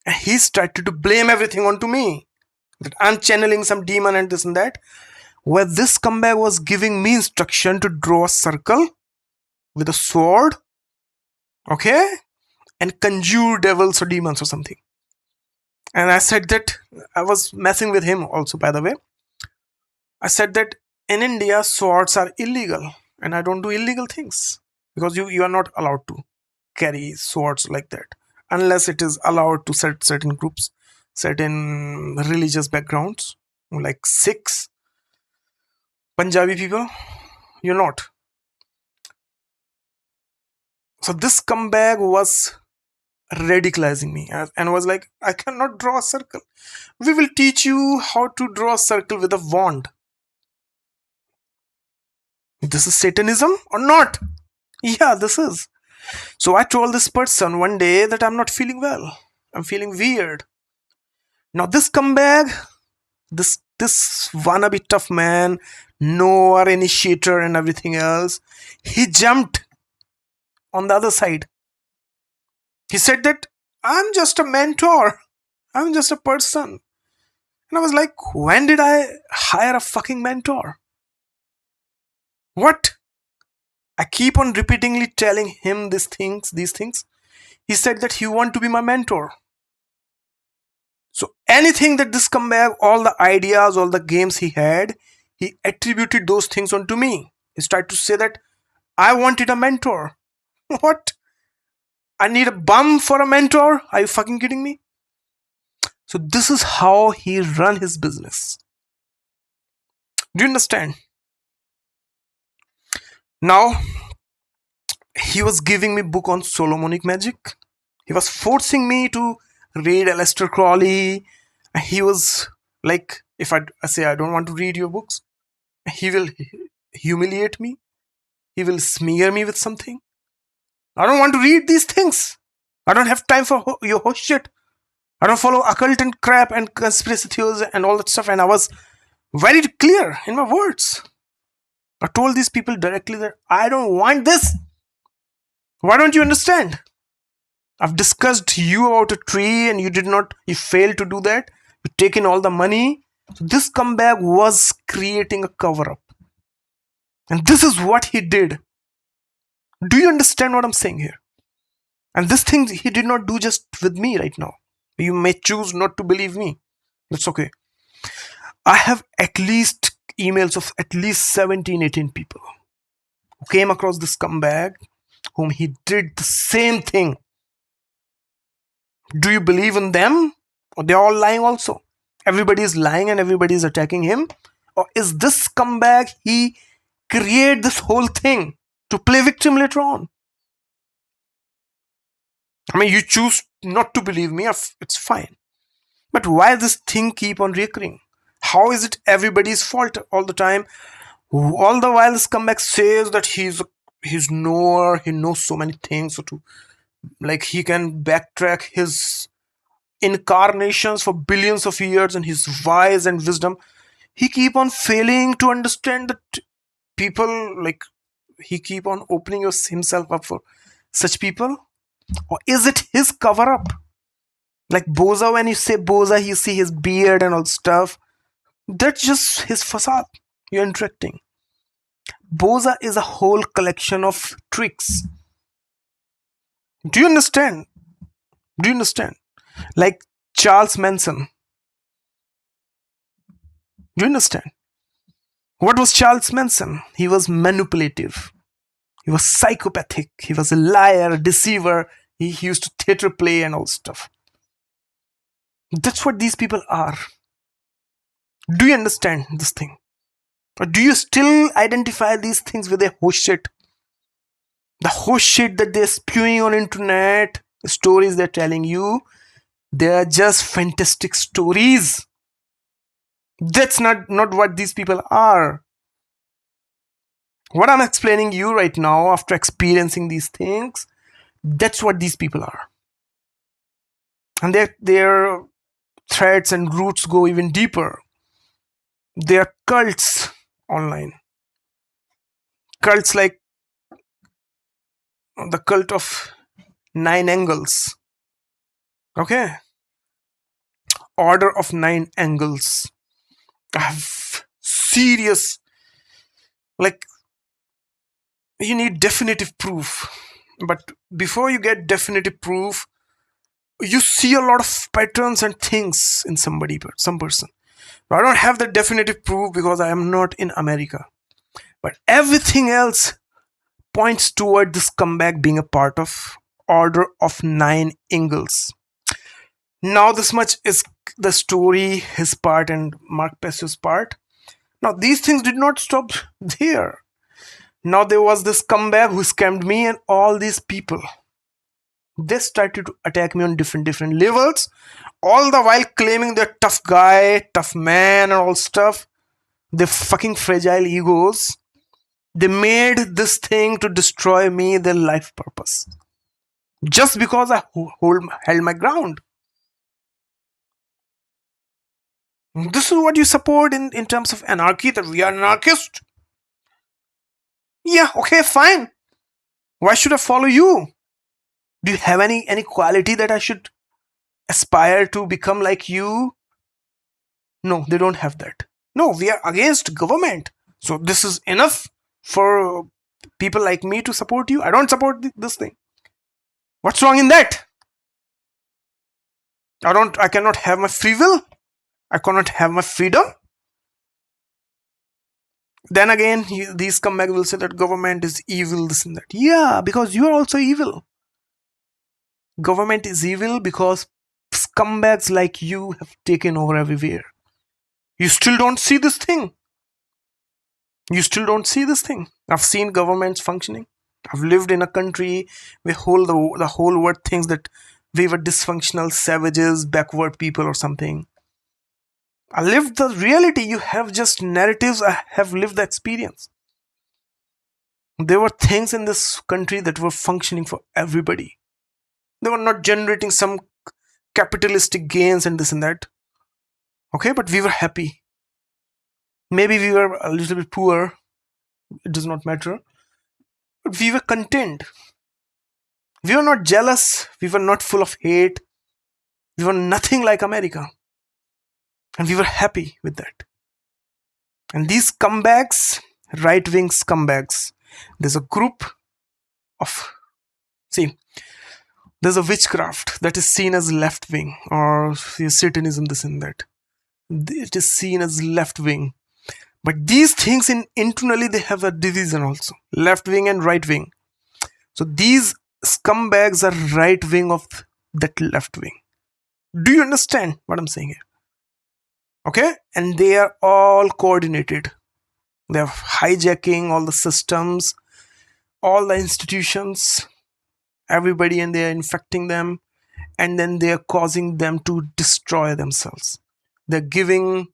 A: And he started to blame everything onto me. That I'm channeling some demon and this and that. Where this scumbag was giving me instruction to draw a circle with a sword. Okay? And conjure devils or demons or something. And I said that, I was messing with him also, by the way. I said that in India, swords are illegal. And I don't do illegal things. Because you are not allowed to carry swords like that. unless it is allowed to certain groups, certain religious backgrounds, like Sikhs, Punjabi people. You're not. So this scumbag was radicalizing me and was like, I cannot draw a circle. We will teach you how to draw a circle with a wand. This is Satanism or not? Yeah, this is. So I told this person one day that I'm not feeling well. I'm feeling weird. Now this scumbag, this wannabe tough man, knower, initiator and everything else, he jumped on the other side. He said that I'm just a mentor. I'm just a person. And I was like, when did I hire a fucking mentor? What? I keep on repeatedly telling him these things. He said that he want to be my mentor. So anything that this scumbag, all the ideas, all the games he had, he attributed those things onto me. He started to say that I wanted a mentor. What? I need a bum for a mentor? Are you fucking kidding me? So this is how he run his business. Do you understand? Now, he was giving me book on Solomonic magic. He was forcing me to read Aleister Crowley. He was like, if I say I don't want to read your books, he will humiliate me. He will smear me with something. I don't want to read these things. I don't have time for your horse shit. I don't follow occult and crap and conspiracy theories and all that stuff. And I was very clear in my words. I told these people directly that I don't want this. Why don't you understand? I've discussed you about a tree and you failed to do that. You've taken all the money. So this scumbag was creating a cover-up. And this is what he did. Do you understand what I'm saying here? And this thing he did not do just with me right now. You may choose not to believe me. That's okay. I have at least emails of at least 17, 18 people who came across this scumbag whom he did the same thing. Do you believe in them? Or they're all lying also? Everybody is lying and everybody is attacking him? Or is this scumbag, he create this whole thing to play victim later on? I mean, you choose not to believe me, it's fine. But why this thing keep on recurring? How is it everybody's fault all the time? All the while this scumbag says that he's knower, he knows so many things, so to like he can backtrack his incarnations for billions of years and his wise and wisdom. He keep on failing to understand that people, like, he keep on opening himself up for such people. Or is it his cover up? Like Boza, when you say Boza, you see his beard and all stuff. That's just his facade. You're interacting. Boza is a whole collection of tricks. Do you understand? Do you understand? Like Charles Manson. Do you understand? What was Charles Manson? He was manipulative. He was psychopathic. He was a liar, a deceiver. He used to theater play and all stuff. That's what these people are. Do you understand this thing? Or do you still identify these things with a horse shit? The horse shit that they're spewing on internet, the stories they're telling you, they are just fantastic stories. That's not what these people are. What I'm explaining you right now, after experiencing these things, that's what these people are. And their threats and roots go even deeper. They are cults online. Cults like the cult of 9 angles. Okay? Order of 9 angles. I have serious, like, you need definitive proof. But before you get definitive proof, you see a lot of patterns and things in some person. I don't have the definitive proof because I am not in America. But everything else points toward this scumbag being a part of order of 9 Ingalls. Now this much is the story, his part and Mark Passio's part. Now these things did not stop there. Now there was this comeback who scammed me and all these people. They started to attack me on different levels, all the while claiming they're tough guy, tough man and all stuff. They fucking fragile egos. They made this thing to destroy me, their life purpose. Just because I held my ground. This is what you support in terms of anarchy, that we are anarchists. Yeah, okay, fine. Why should I follow you? Do you have any quality that I should aspire to become like you? No, they don't have that. No, we are against government. So this is enough for people like me to support you. I don't support this thing. What's wrong in that? I cannot have my free will. I cannot have my freedom. Then again, these comeback will say that government is evil, this and that. Yeah, because you are also evil. Government is evil because scumbags like you have taken over everywhere. You still don't see this thing. You still don't see this thing. I've seen governments functioning. I've lived in a country where the whole world thinks that we were dysfunctional savages, backward people or something. I lived the reality. You have just narratives. I have lived the experience. There were things in this country that were functioning for everybody. They were not generating some capitalistic gains and this and that. Okay, but we were happy. Maybe we were a little bit poor. It does not matter. But we were content. We were not jealous. We were not full of hate. We were nothing like America. And we were happy with that. And these scumbags, right-wing scumbags, there's a group of, there's a witchcraft that is seen as left-wing or Satanism, this and that. It is seen as left-wing. But these things internally, they have a division also. Left-wing and right-wing. So these scumbags are right-wing of that left-wing. Do you understand what I'm saying here? Okay? And they are all coordinated. They are hijacking all the systems, all the institutions, everybody, and they are infecting them. And then they are causing them to destroy themselves. They're giving,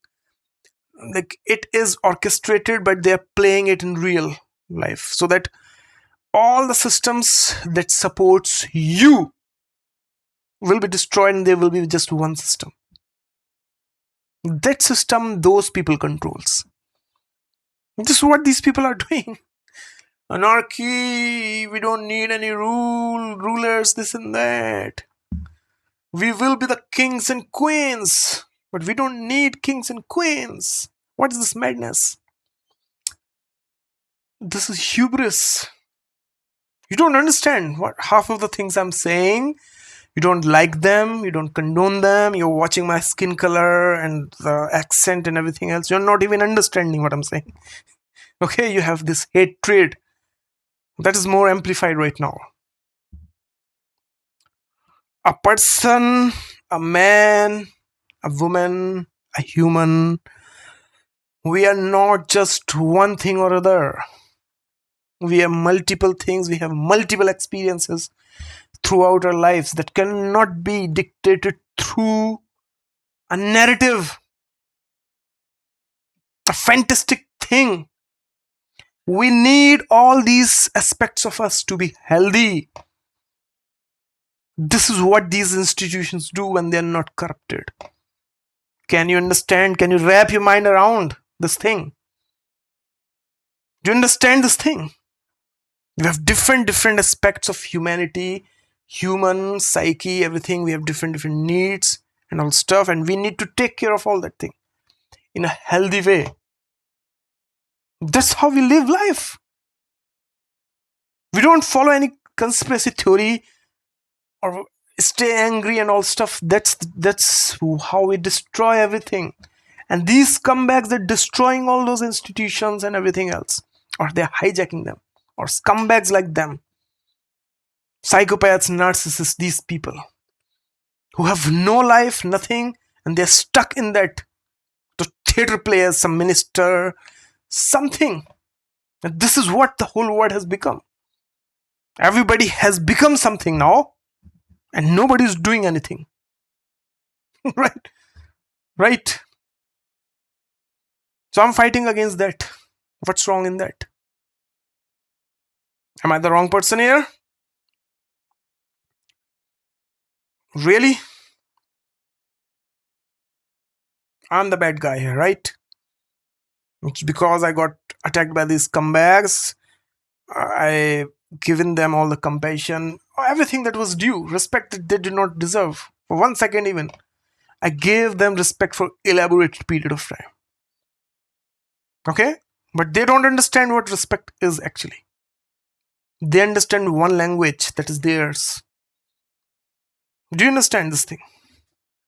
A: like, it is orchestrated, but they're playing it in real life. So that all the systems that supports you will be destroyed and there will be just one system. That system, those people controls. This is what these people are doing. Anarchy, we don't need any rulers, this and that. We will be the kings and queens, but we don't need kings and queens. What is this madness? This is hubris. You don't understand what half of the things I'm saying. You don't like them, you don't condone them, you're watching my skin color and the accent and everything else. You're not even understanding what I'm saying. Okay, you have this hatred that is more amplified right now. A person, a man, a woman, a human, we are not just one thing or other. We have multiple things, we have multiple experiences throughout our lives that cannot be dictated through a narrative, a fantastic thing. We need all these aspects of us to be healthy. This is what these institutions do when they're not corrupted. Can you understand? Can you wrap your mind around this thing? Do you understand this thing? We have different aspects of humanity, human psyche, everything. We have different needs and all stuff, and we need to take care of all that thing in a healthy way. That's how we live life. We don't follow any conspiracy theory or stay angry and all stuff. That's how we destroy everything. And these scumbags, they're destroying all those institutions and everything else, or they're hijacking them, or scumbags like them. Psychopaths, narcissists, these people who have no life, nothing, and they're stuck in that. The theater players, some minister, something. And this is what the whole world has become. Everybody has become something now, and nobody's doing anything. Right? Right? So I'm fighting against that. What's wrong in that? Am I the wrong person here? Really? I'm the bad guy here, right? It's because I got attacked by these scumbags. I given them all the compassion, everything that was due, respect that they did not deserve. For 1 second even. I gave them respect for elaborate period of time. Okay? But they don't understand what respect is actually. They understand one language that is theirs. Do you understand this thing?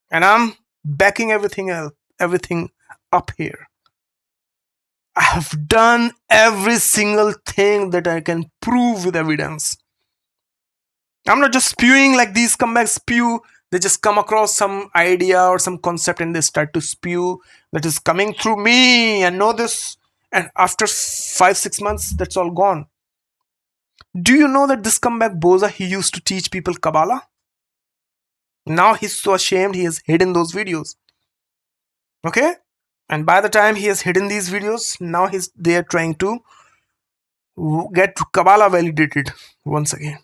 A: And I'm backing everything else, everything up here. I have done every single thing that I can prove with evidence. I'm not just spewing like these comebacks spew. They just come across some idea or some concept and they start to spew that is coming through me and know this. And after 5-6 months, that's all gone. Do you know that this comeback Boza, he used to teach people Kabbalah? Now he's so ashamed he has hidden those videos. Okay? And by the time he has hidden these videos, now they are trying to get Kabbalah validated once again.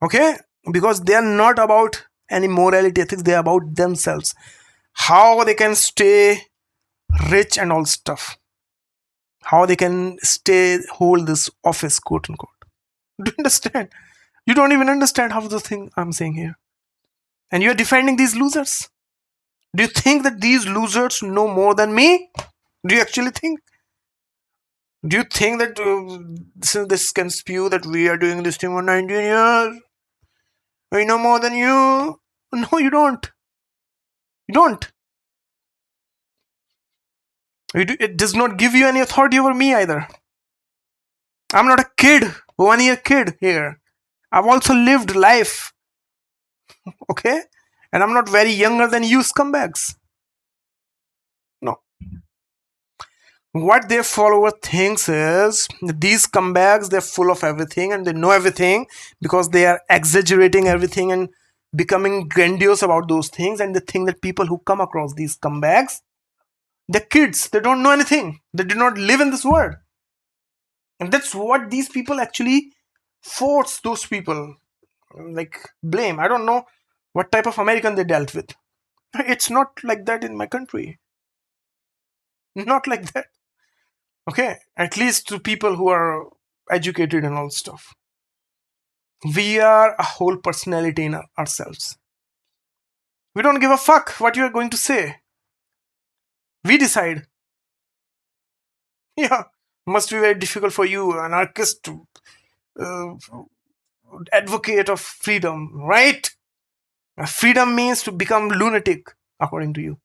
A: Okay? Because they are not about any morality ethics, they are about themselves. How they can stay rich and all stuff. How they can hold this office, quote unquote. Do you understand? You don't even understand half the thing I'm saying here. And you're defending these losers. Do you think that these losers know more than me? Do you actually think? Do you think that since this can spew that we are doing this thing for 19 years, we know more than you? No, you don't. You don't. It does not give you any authority over me either. I'm not a kid, 1 year kid here. I've also lived life. Okay? And I'm not very younger than you scumbags. No. What their follower thinks is these scumbags, they're full of everything and they know everything because they are exaggerating everything and becoming grandiose about those things, and they think that people who come across these scumbags, they're kids, they don't know anything, they do not live in this world. And that's what these people actually force those people, like, blame. I don't know what type of American they dealt with. It's not like that in my country. Not like that. Okay, at least to people who are educated and all stuff. We are a whole personality in ourselves. We don't give a fuck what you are going to say. We decide. Yeah, must be very difficult for you, anarchist, advocate of freedom, right? Freedom means to become lunatic, according to you.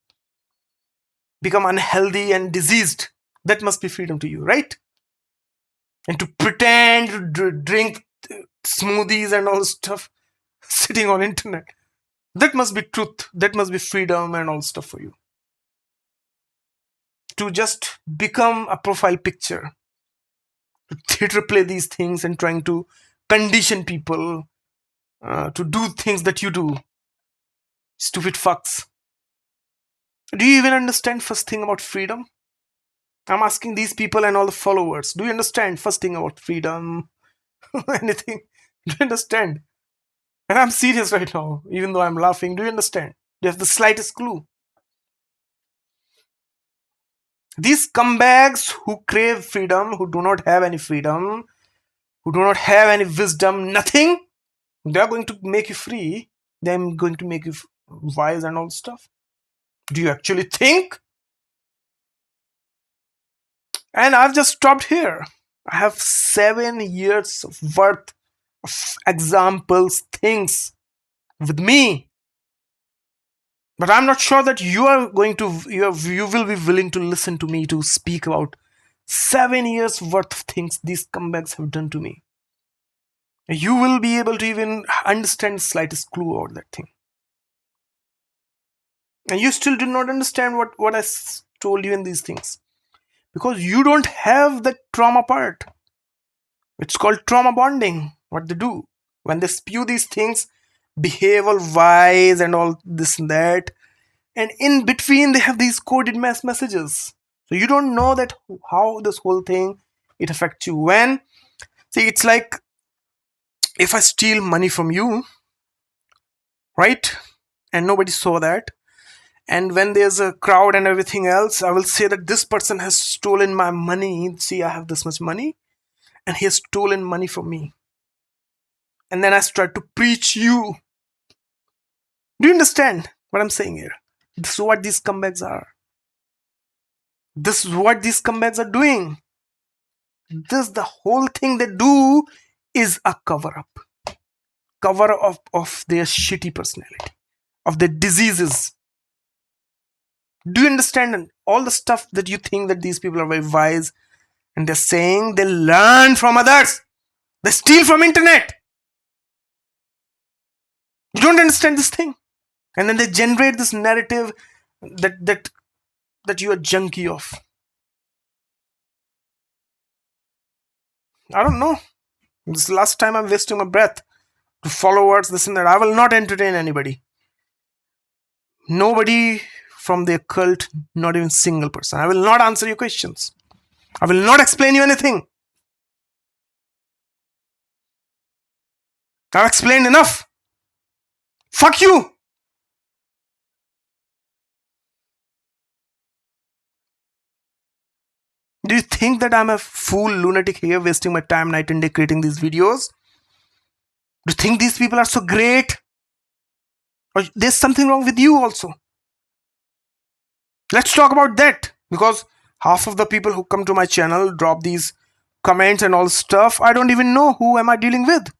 A: Become unhealthy and diseased. That must be freedom to you, right? And to pretend to drink smoothies and all stuff sitting on internet. That must be truth. That must be freedom and all stuff for you. To just become a profile picture. To theater play these things and trying to condition people to do things that you do. Stupid fucks. Do you even understand first thing about freedom? I'm asking these people and all the followers. Do you understand first thing about freedom? Anything? Do you understand? And I'm serious right now, even though I'm laughing. Do you understand? Do you have the slightest clue? These scumbags who crave freedom, who do not have any freedom, who do not have any wisdom, nothing, they're going to make you free. They're going to make you wise and all stuff. Do you actually think? And I've just stopped here. I have 7 years of worth of examples, things with me. But I'm not sure that you will be willing to listen to me to speak about 7 years worth of things these scumbags have done to me. you will be able to even understand the slightest clue about that thing. And you still do not understand what I told you in these things. Because you don't have the trauma part. It's called trauma bonding, what they do. When they spew these things, behavioral wise and all this and that, and in between they have these coded mass messages. So you don't know that how this whole thing, it affects you. When, see, it's like if I steal money from you, right? And nobody saw that. And when there's a crowd and everything else, I will say that this person has stolen my money. See, I have this much money and he has stolen money from me. And then I start to preach you. Do you understand what I'm saying here? This is what these scumbags are. This is what these scumbags are doing. This, the whole thing they do is a cover up. Cover up of their shitty personality, of their diseases. Do you understand all the stuff that you think that these people are very wise and they're saying they learn from others? They steal from internet. You don't understand this thing. And then they generate this narrative that you are junkie of. I don't know. This is the last time I'm wasting my breath to follow words, this and that. I will not entertain anybody. Nobody from their cult, not even single person. I will not answer your questions. I will not explain you anything. I've explained enough. Fuck you. Do you think that I'm a fool lunatic here wasting my time night and day creating these videos? Do you think these people are so great? Or there's something wrong with you also? Let's talk about that, because half of the people who come to my channel drop these comments and all stuff. I don't even know who am I dealing with.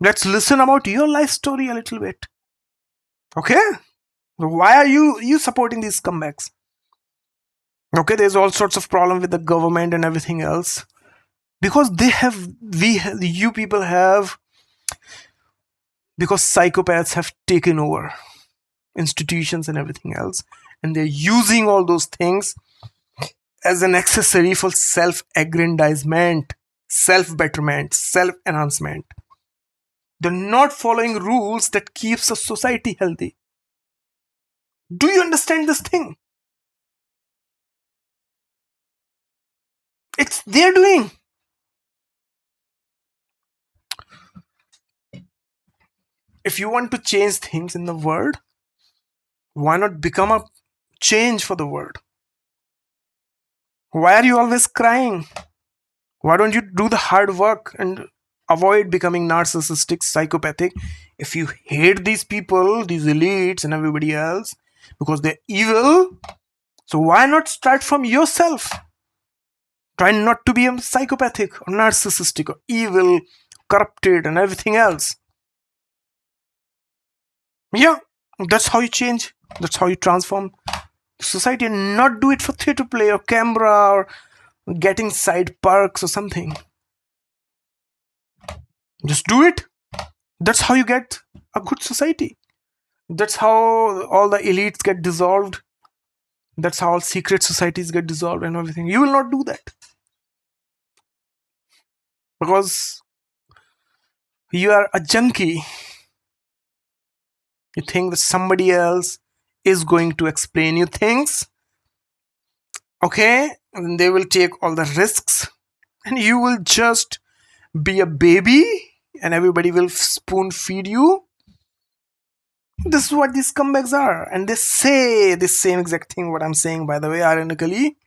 A: Let's listen about your life story a little bit. Okay? Why are you supporting these comebacks? Okay, there's all sorts of problem with the government and everything else. Because you people have, because psychopaths have taken over institutions and everything else, and they're using all those things as an accessory for self-aggrandizement, self-betterment, self-enhancement. They're not following rules that keeps a society healthy. Do you understand this thing? It's their doing. If you want to change things in the world, why not become a change for the world? Why are you always crying? Why don't you do the hard work and avoid becoming narcissistic, psychopathic? If you hate these people, these elites and everybody else, because they're evil, so why not start from yourself? Try not to be a psychopathic or narcissistic or evil, corrupted and everything else. Yeah, that's how you change. That's how you transform society, and not do it for theater play or camera or getting side perks or something. Just do it. That's how you get a good society. That's how all the elites get dissolved. That's how all secret societies get dissolved and everything. You will not do that. Because you are a junkie. You think that somebody else is going to explain you things. Okay? And they will take all the risks. And you will just be a baby. And everybody will spoon feed you. This is what these comebacks are. And they say the same exact thing what I'm saying, by the way, ironically.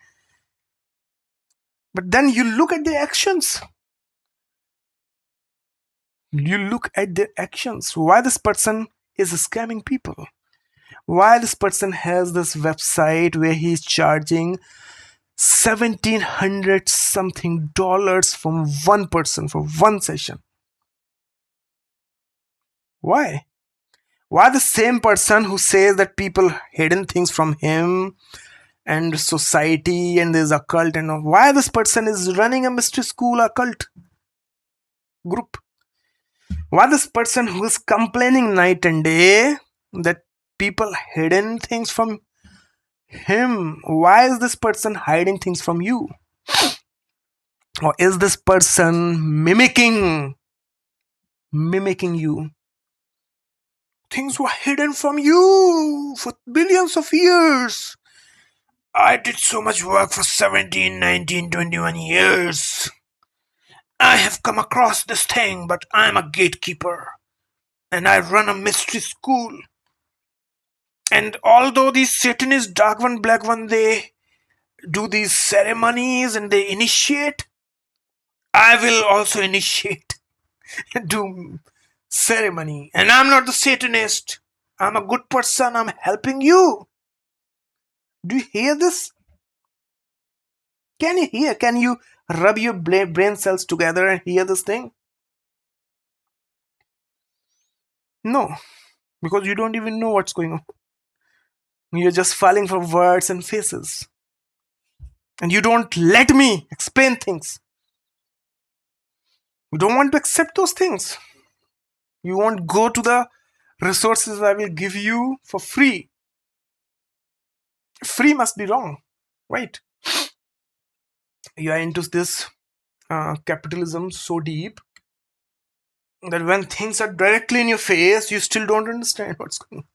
A: But then you look at their actions. You look at their actions. Why this person is scamming people? Why this person has this website where he's charging $1,700 something from one person for one session? Why? Why the same person who says that people hidden things from him and society and there's a cult and all, why this person is running a mystery school, a cult group? Why this person who is complaining night and day that people hidden things from him? Why is this person hiding things from you? Or is this person mimicking you? Things were hidden from you for billions of years. I did so much work for 17, 19, 21 years. I have come across this thing, but I'm a gatekeeper. And I run a mystery school. And although these Satanists, dark one, black one, they do these ceremonies and they initiate, I will also initiate and do ceremony. And I'm not the Satanist. I'm a good person. I'm helping you. Do you hear this? Can you hear? Can you rub your brain cells together and hear this thing? No, because you don't even know what's going on. You're just falling for words and faces. And you don't let me explain things. You don't want to accept those things. You won't go to the resources I will give you for free. Free must be wrong, right? You are into this capitalism so deep that when things are directly in your face, you still don't understand what's going on.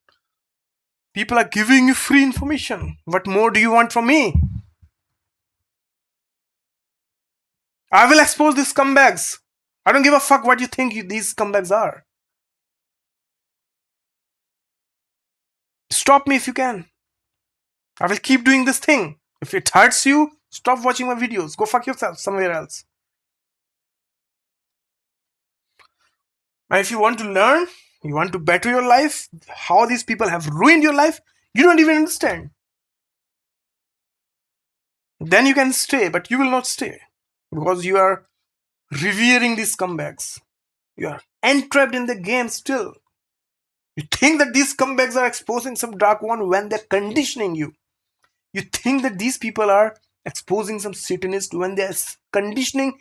A: People are giving you free information. What more do you want from me? I will expose these scumbags. I don't give a fuck what you think these scumbags are. Stop me if you can. I will keep doing this thing. If it hurts you, stop watching my videos. Go fuck yourself somewhere else. And if you want to learn, you want to better your life, how these people have ruined your life, you don't even understand. Then you can stay, but you will not stay. Because you are revering these scumbags. You are entrapped in the game still. You think that these scumbags are exposing some dark one when they're conditioning you. You think that these people are exposing some Satanist when they're conditioning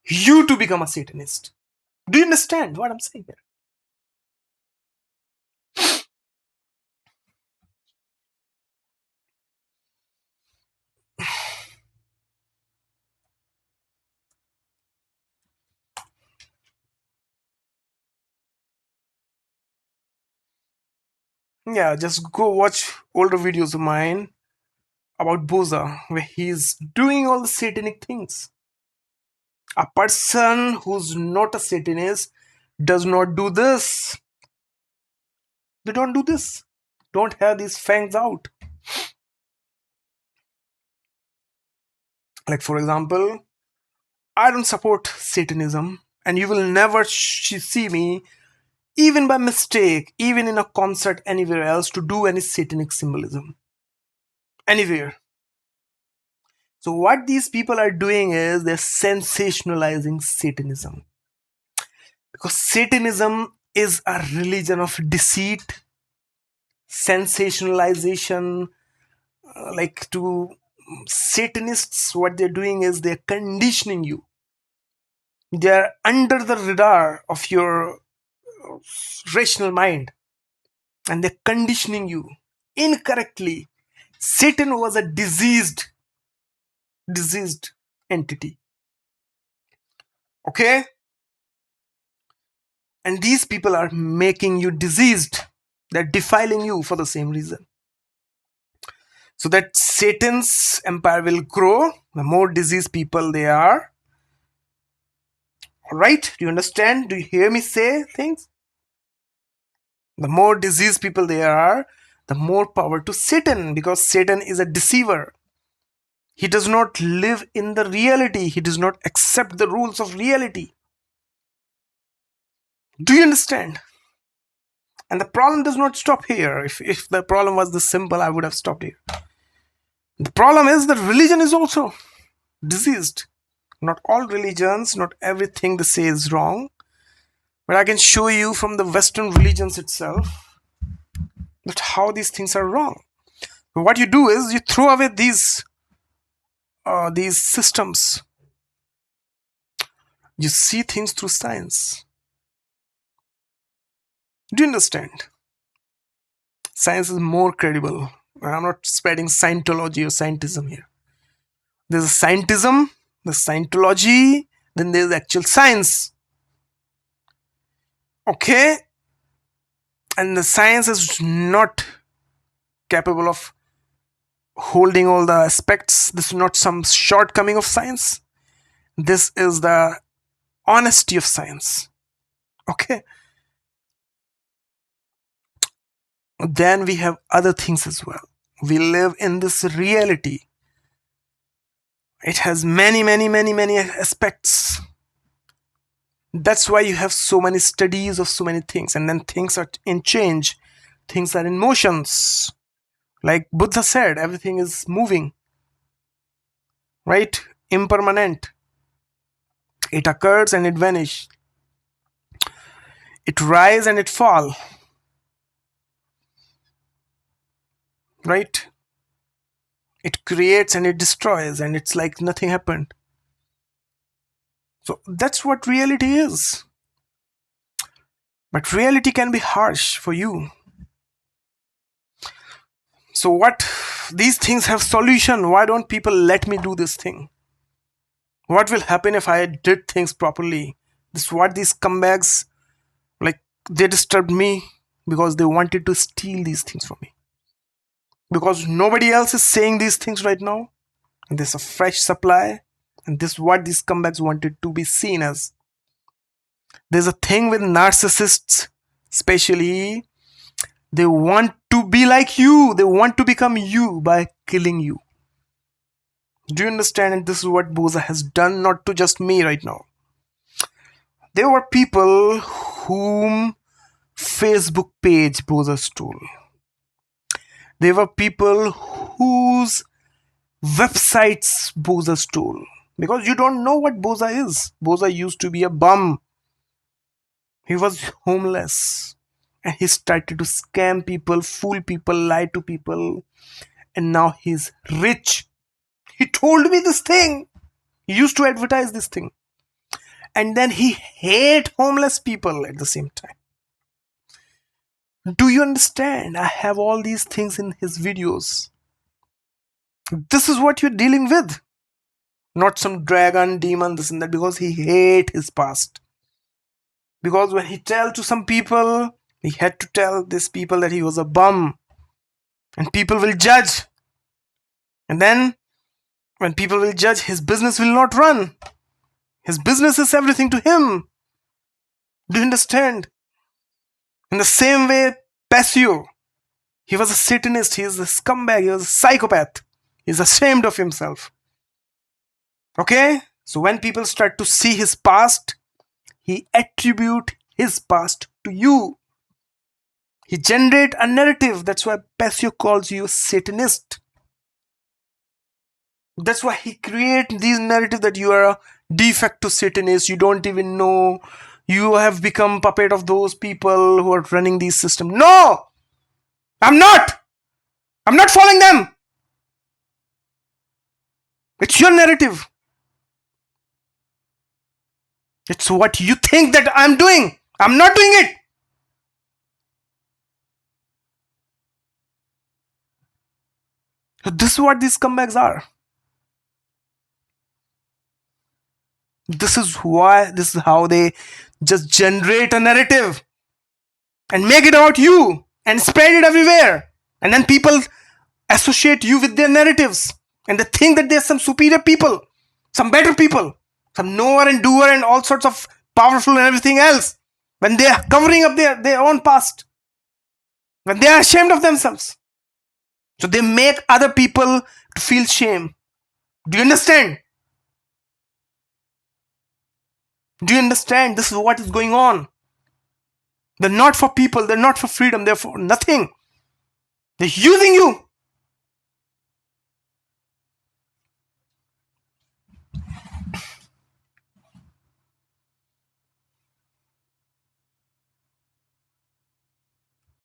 A: you to become a Satanist. Do you understand what I'm saying here? Yeah, just go watch older videos of mine about Boza, where he's doing all the satanic things. A person who's not a Satanist does not do this. They don't do this. Don't have these fangs out. Like, for example, I don't support Satanism, and you will never see me, even by mistake, even in a concert anywhere else, to do any satanic symbolism. Anywhere. So what these people are doing is they're sensationalizing Satanism. Because Satanism is a religion of deceit, sensationalization. Like, to Satanists, what they're doing is they're conditioning you. They're under the radar of your rational mind, and they're conditioning you incorrectly. Satan was a diseased entity. Okay? And these people are making you diseased. They're defiling you for the same reason. So that Satan's empire will grow the more diseased people they are. Alright? Do you understand? Do you hear me say things? The more diseased people they are, the more power to Satan, because Satan is a deceiver. He does not live in the reality. He does not accept the rules of reality. Do you understand? And the problem does not stop here. If the problem was this simple, I would have stopped here. The problem is that religion is also diseased. Not all religions, not everything they say is wrong. But I can show you from the Western religions itself that how these things are wrong. But what you do is you throw away these systems. You see things through science. Do you understand? Science is more credible. I'm not spreading Scientology or scientism here. There's a scientism, there's Scientology, then there's actual science. Okay? And the science is not capable of holding all the aspects. This is not some shortcoming of science. This is the honesty of science. Okay? Then we have other things as well. We live in this reality. It has many aspects. That's why you have so many studies of so many things, and then things are in change, things are in motions. Like Buddha said, everything is moving, right? Impermanent. It occurs and it vanishes. It rise and it fall, right? It creates and it destroys, and it's like nothing happened. So that's what reality is. But reality can be harsh for you. So what? These things have solution. Why don't people let me do this thing? What will happen if I did things properly? This is what these scumbags, like, they disturbed me because they wanted to steal these things from me. Because nobody else is saying these things right now. And there's a fresh supply. And this is what these scumbags wanted to be seen as. There's a thing with narcissists, especially, they want to be like you. They want to become you by killing you. Do you understand? And this is what Boza has done, not to just me right now. There were people whom Facebook page Boza stole. There were people whose websites Boza stole. Because you don't know what Boza is. Boza used to be a bum. He was homeless. And he started to scam people, fool people, lie to people. And now he's rich. He told me this thing. He used to advertise this thing. And then he hate homeless people at the same time. Do you understand? I have all these things in his videos. This is what you're dealing with. Not some dragon, demon, this and that, because he hate his past. Because when he tell to some people, he had to tell these people that he was a bum. And people will judge. And then, when people will judge, his business will not run. His business is everything to him. Do you understand? In the same way, Passio, he was a Satanist, he is a scumbag, he was a psychopath. He's ashamed of himself. Okay? So when people start to see his past, he attribute his past to you. He generate a narrative. That's why Passio calls you a Satanist. That's why he create these narratives that you are a de facto Satanist. You don't even know. You have become puppet of those people who are running these systems. No! I'm not! I'm not following them! It's your narrative. It's what you think that I'm doing. I'm not doing it. So this is what these scumbags are. This is why, this is how they just generate a narrative and make it about you and spread it everywhere. And then people associate you with their narratives. And they think that there's some superior people, some better people, some knower and doer and all sorts of powerful and everything else. When they are covering up their own past. When they are ashamed of themselves. So they make other people to feel shame. Do you understand? Do you understand? This is what is going on. They're not for people. They're not for freedom. They're for nothing. They're using you.